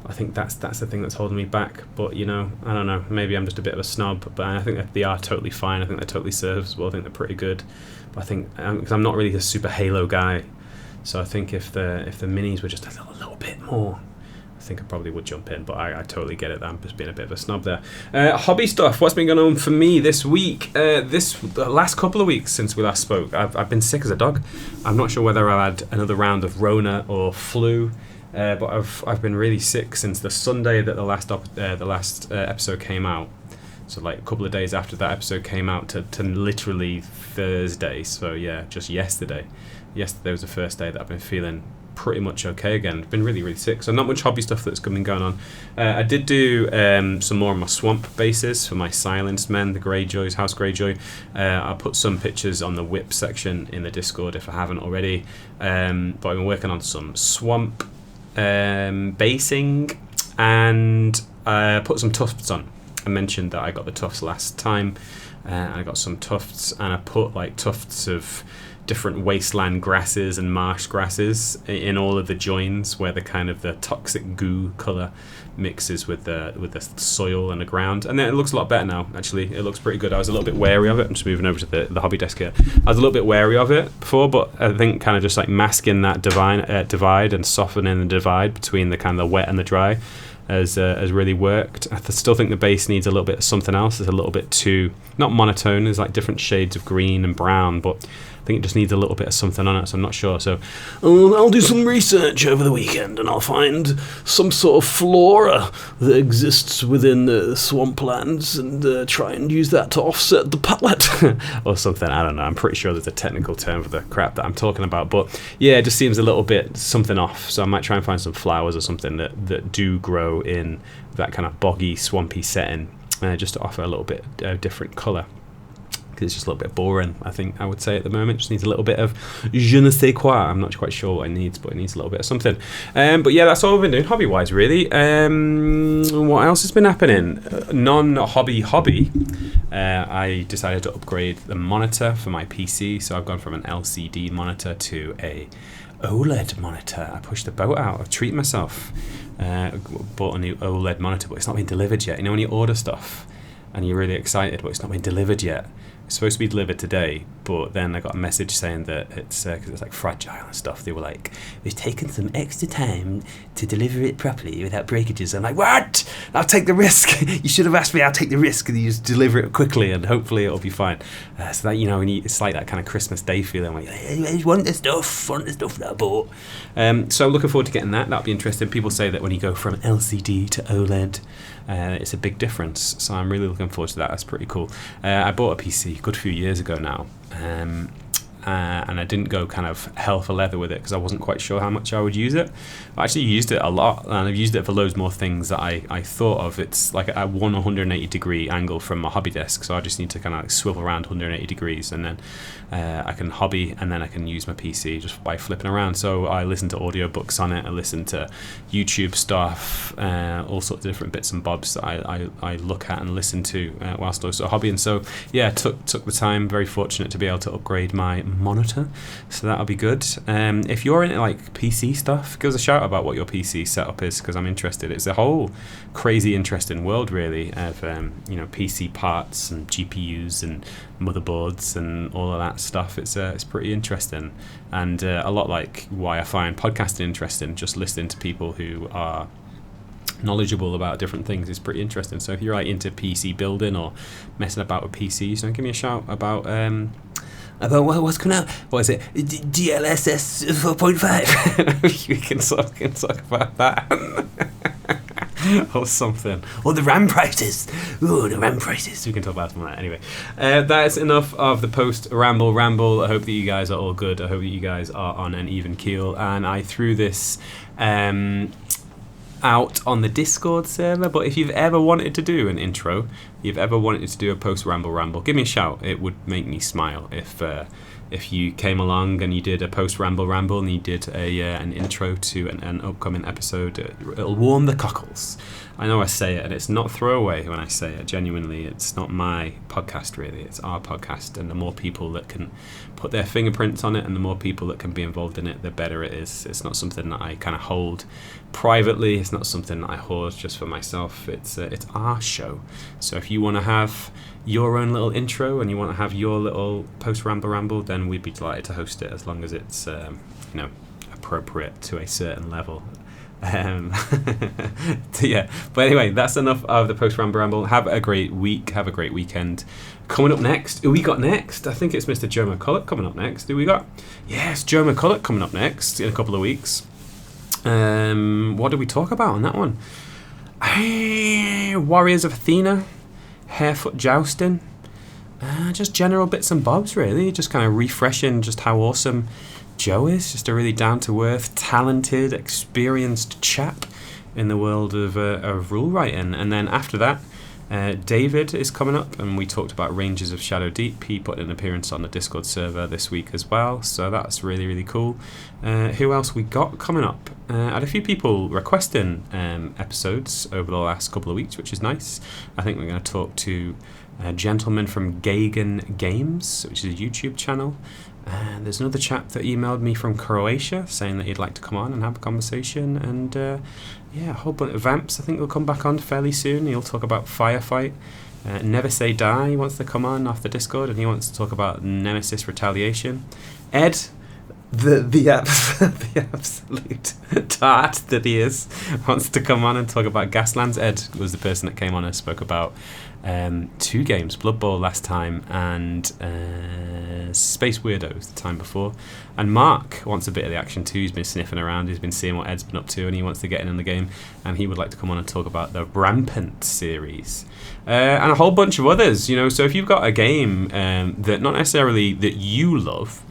I think that's the thing that's holding me back. But you know, I don't know. Maybe I'm just a bit of a snob, but I think that they are totally fine. I think they're totally serviceable. I think they're pretty good. But I think because I'm not really a super Halo guy, so I think if the minis were just a little bit more, I think I probably would jump in, but I totally get it. I'm just being a bit of a snob there. Hobby stuff. What's been going on for me this week? The last couple of weeks since we last spoke, I've been sick as a dog. I'm not sure whether I had another round of Rona or flu, but I've been really sick since the Sunday that the last episode came out. So like a couple of days after that episode came out to literally Thursday. So yeah, just yesterday. Yesterday was the first day that I've been feeling pretty much okay again. I've been really, really sick, so not much hobby stuff that's been going on. I did do some more on my swamp bases for my silenced men, the Greyjoys, House Greyjoy. I'll put some pictures on the whip section in the Discord if I haven't already. But I've been working on some swamp basing, and put some tufts on. I mentioned that I got the tufts last time, and I got some tufts, and I put like tufts of different wasteland grasses and marsh grasses in all of the joins where the kind of the toxic goo color mixes with the soil and the ground, and then it looks a lot better now. Actually, it looks pretty good. I was a little bit wary of it. I'm just moving over to the hobby desk here. I was a little bit wary of it before, but I think kind of just like masking that divide and softening the divide between the kind of the wet and the dry has really worked. I still think the base needs a little bit of something else. It's a little bit too not monotone. There's like different shades of green and brown, but I think it just needs a little bit of something on it, so I'm not sure. So I'll do some research over the weekend, and I'll find some sort of flora that exists within the swamplands and try and use that to offset the palette or something. I don't know. I'm pretty sure there's a technical term for the crap that I'm talking about, but yeah, it just seems a little bit something off. So I might try and find some flowers or something that do grow in that kind of boggy, swampy setting, just to offer a little bit different colour. It's just a little bit boring, I think I would say at the moment. Just needs a little bit of je ne sais quoi. I'm not quite sure what it needs, but it needs a little bit of something. But yeah, that's all I've been doing hobby wise, really. What else has been happening? Non-hobby. I decided to upgrade the monitor for my PC, so I've gone from an LCD monitor to a OLED monitor. I pushed the boat out. I've treated myself. Bought a new OLED monitor, but it's not been delivered yet. You know when you order stuff and you're really excited, but it's not been delivered yet. It's supposed to be delivered today, but then I got a message saying that it's because it's like fragile and stuff. They were like, we've taken some extra time to deliver it properly without breakages. I'm like, what? I'll take the risk. You should have asked me. I'll take the risk, and you just deliver it quickly, and hopefully it'll be fine. So that, you know, it's like that kind of Christmas Day feeling. Like, hey, want the stuff that I bought. So looking forward to getting that. That'll be interesting. People say that when you go from LCD to OLED, it's a big difference. So I'm really looking forward to that. That's pretty cool. I bought a PC a good few years ago now. And I didn't go kind of hell for leather with it because I wasn't quite sure how much I would use it. I actually used it a lot, and I've used it for loads more things that I thought of. It's like a 180 degree angle from my hobby desk, so I just need to kind of like swivel around 180 degrees, and then I can hobby, and then I can use my PC just by flipping around. So I listen to audiobooks on it, I listen to YouTube stuff, all sorts of different bits and bobs that I look at and listen to whilst also hobbying. So yeah, took the time. Very fortunate to be able to upgrade my monitor, so that'll be good. If you're into like PC stuff, give us a shout about what your PC setup is, because I'm interested. It's a whole crazy interesting world really of PC parts and GPUs and motherboards and all of that stuff. It's pretty interesting, and a lot like why I find podcasting interesting. Just listening to people who are knowledgeable about different things is pretty interesting. So if you're like into PC building or messing about with PCs, then give me a shout about what's coming out. What is it? DLSS 4.5. We can talk about that. Or something. Or the RAM prices. Ooh, the RAM prices. We can talk about some of that. Anyway, that's enough of the post-ramble. I hope that you guys are all good. I hope that you guys are on an even keel. And I threw this out on the Discord server, but if you've ever wanted to do an intro, you've ever wanted to do a post-ramble, give me a shout. It would make me smile if you came along and you did a post-ramble and you did an intro to an upcoming episode. It'll warm the cockles. I know I say it, and it's not throwaway when I say it. Genuinely, it's not my podcast, really. It's our podcast, and the more people that can put their fingerprints on it and the more people that can be involved in it, the better it is. It's not something that I kind of hold privately. It's not something that I hoard just for myself. It's our show. So if you want to have your own little intro and you want to have your little post-ramble, then we'd be delighted to host it, as long as it's appropriate to a certain level. Yeah, but anyway, that's enough of the post-ramble. Have a great week, have a great weekend. Coming up next, who we got next? I think it's Mr. Joe McCulloch coming up next. Who we got? Yes, Joe McCulloch coming up next in a couple of weeks. What did we talk about on that one? Warriors of Athena, Harefoot Jousting, just general bits and bobs really, just kind of refreshing just how awesome Joe is. Just a really down-to-earth, talented, experienced chap in the world of rule writing. And then after that, David is coming up, and we talked about Rangers of Shadow Deep. He put an appearance on the Discord server this week as well, so that's really, really cool. Who else we got coming up? I had a few people requesting episodes over the last couple of weeks, which is nice. I think we're going to talk to a gentleman from Gagan Games, which is a YouTube channel. There's another chap that emailed me from Croatia saying that he'd like to come on and have a conversation, and a whole bunch of Vamps I think will come back on fairly soon. He'll talk about Firefight. Never Say Die, he wants to come on off the Discord, and he wants to talk about Nemesis Retaliation. Ed, the absolute tart that he is, wants to come on and talk about Gaslands. Ed was the person that came on and spoke about 2 games, Blood Bowl last time and Space Weirdos the time before. And Mark wants a bit of the action too. He's been sniffing around, he's been seeing what Ed's been up to, and he wants to get in the game, and he would like to come on and talk about the Rampant series and a whole bunch of others. So if you've got a game that not necessarily that you love,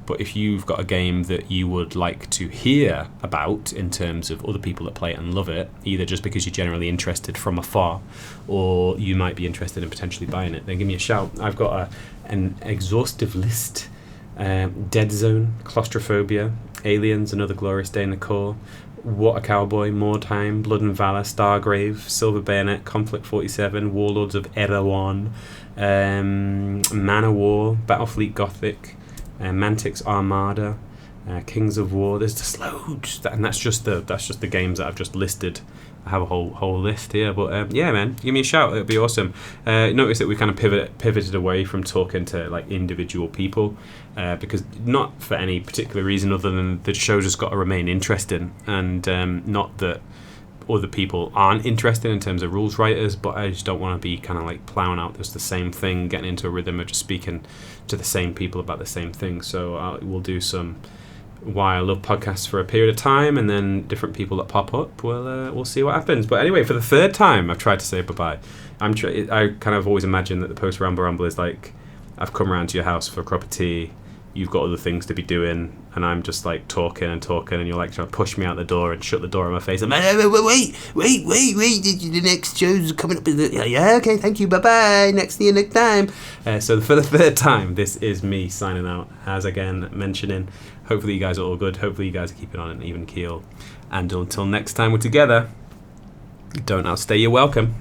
but if you've got a game that you would like to hear about in terms of other people that play it and love it, either just because you're generally interested from afar, or you might be interested in potentially buying it, then give me a shout. I've got an exhaustive list. Dead Zone, Claustrophobia, Aliens, Another Glorious Day in the Core, What a Cowboy, Mordheim, Blood and Valor, Stargrave, Silver Bayonet, Conflict 47, Warlords of Erewhon, Man of War, Battlefleet Gothic, Mantic's Armada, Kings of War. There's just loads, and that's just the games that I've just listed I have a whole list here, but yeah, man, give me a shout. It'd be awesome. Notice that we kind of pivoted away from talking to like individual people, because not for any particular reason other than the show just got to remain interesting, and not that other people aren't interested in terms of rules writers, but I just don't want to be kind of like plowing out just the same thing, getting into a rhythm of just speaking to the same people about the same thing. So we'll do some Why I Love podcasts for a period of time, and then different people that pop up, we'll see what happens. But anyway, for the third time, I've tried to say bye-bye. I kind of always imagine that the post Ramble is like, I've come around to your house for a cup of tea, you've got other things to be doing, and I'm just like talking, and you're like trying to push me out the door and shut the door in my face. I'm like, wait, the next show's coming up. Yeah, okay, thank you, bye-bye, see you next time. So for the third time, this is me signing out, as again mentioning, hopefully you guys are all good, hopefully you guys are keeping on an even keel, and until next time we're together, don't outstay your welcome.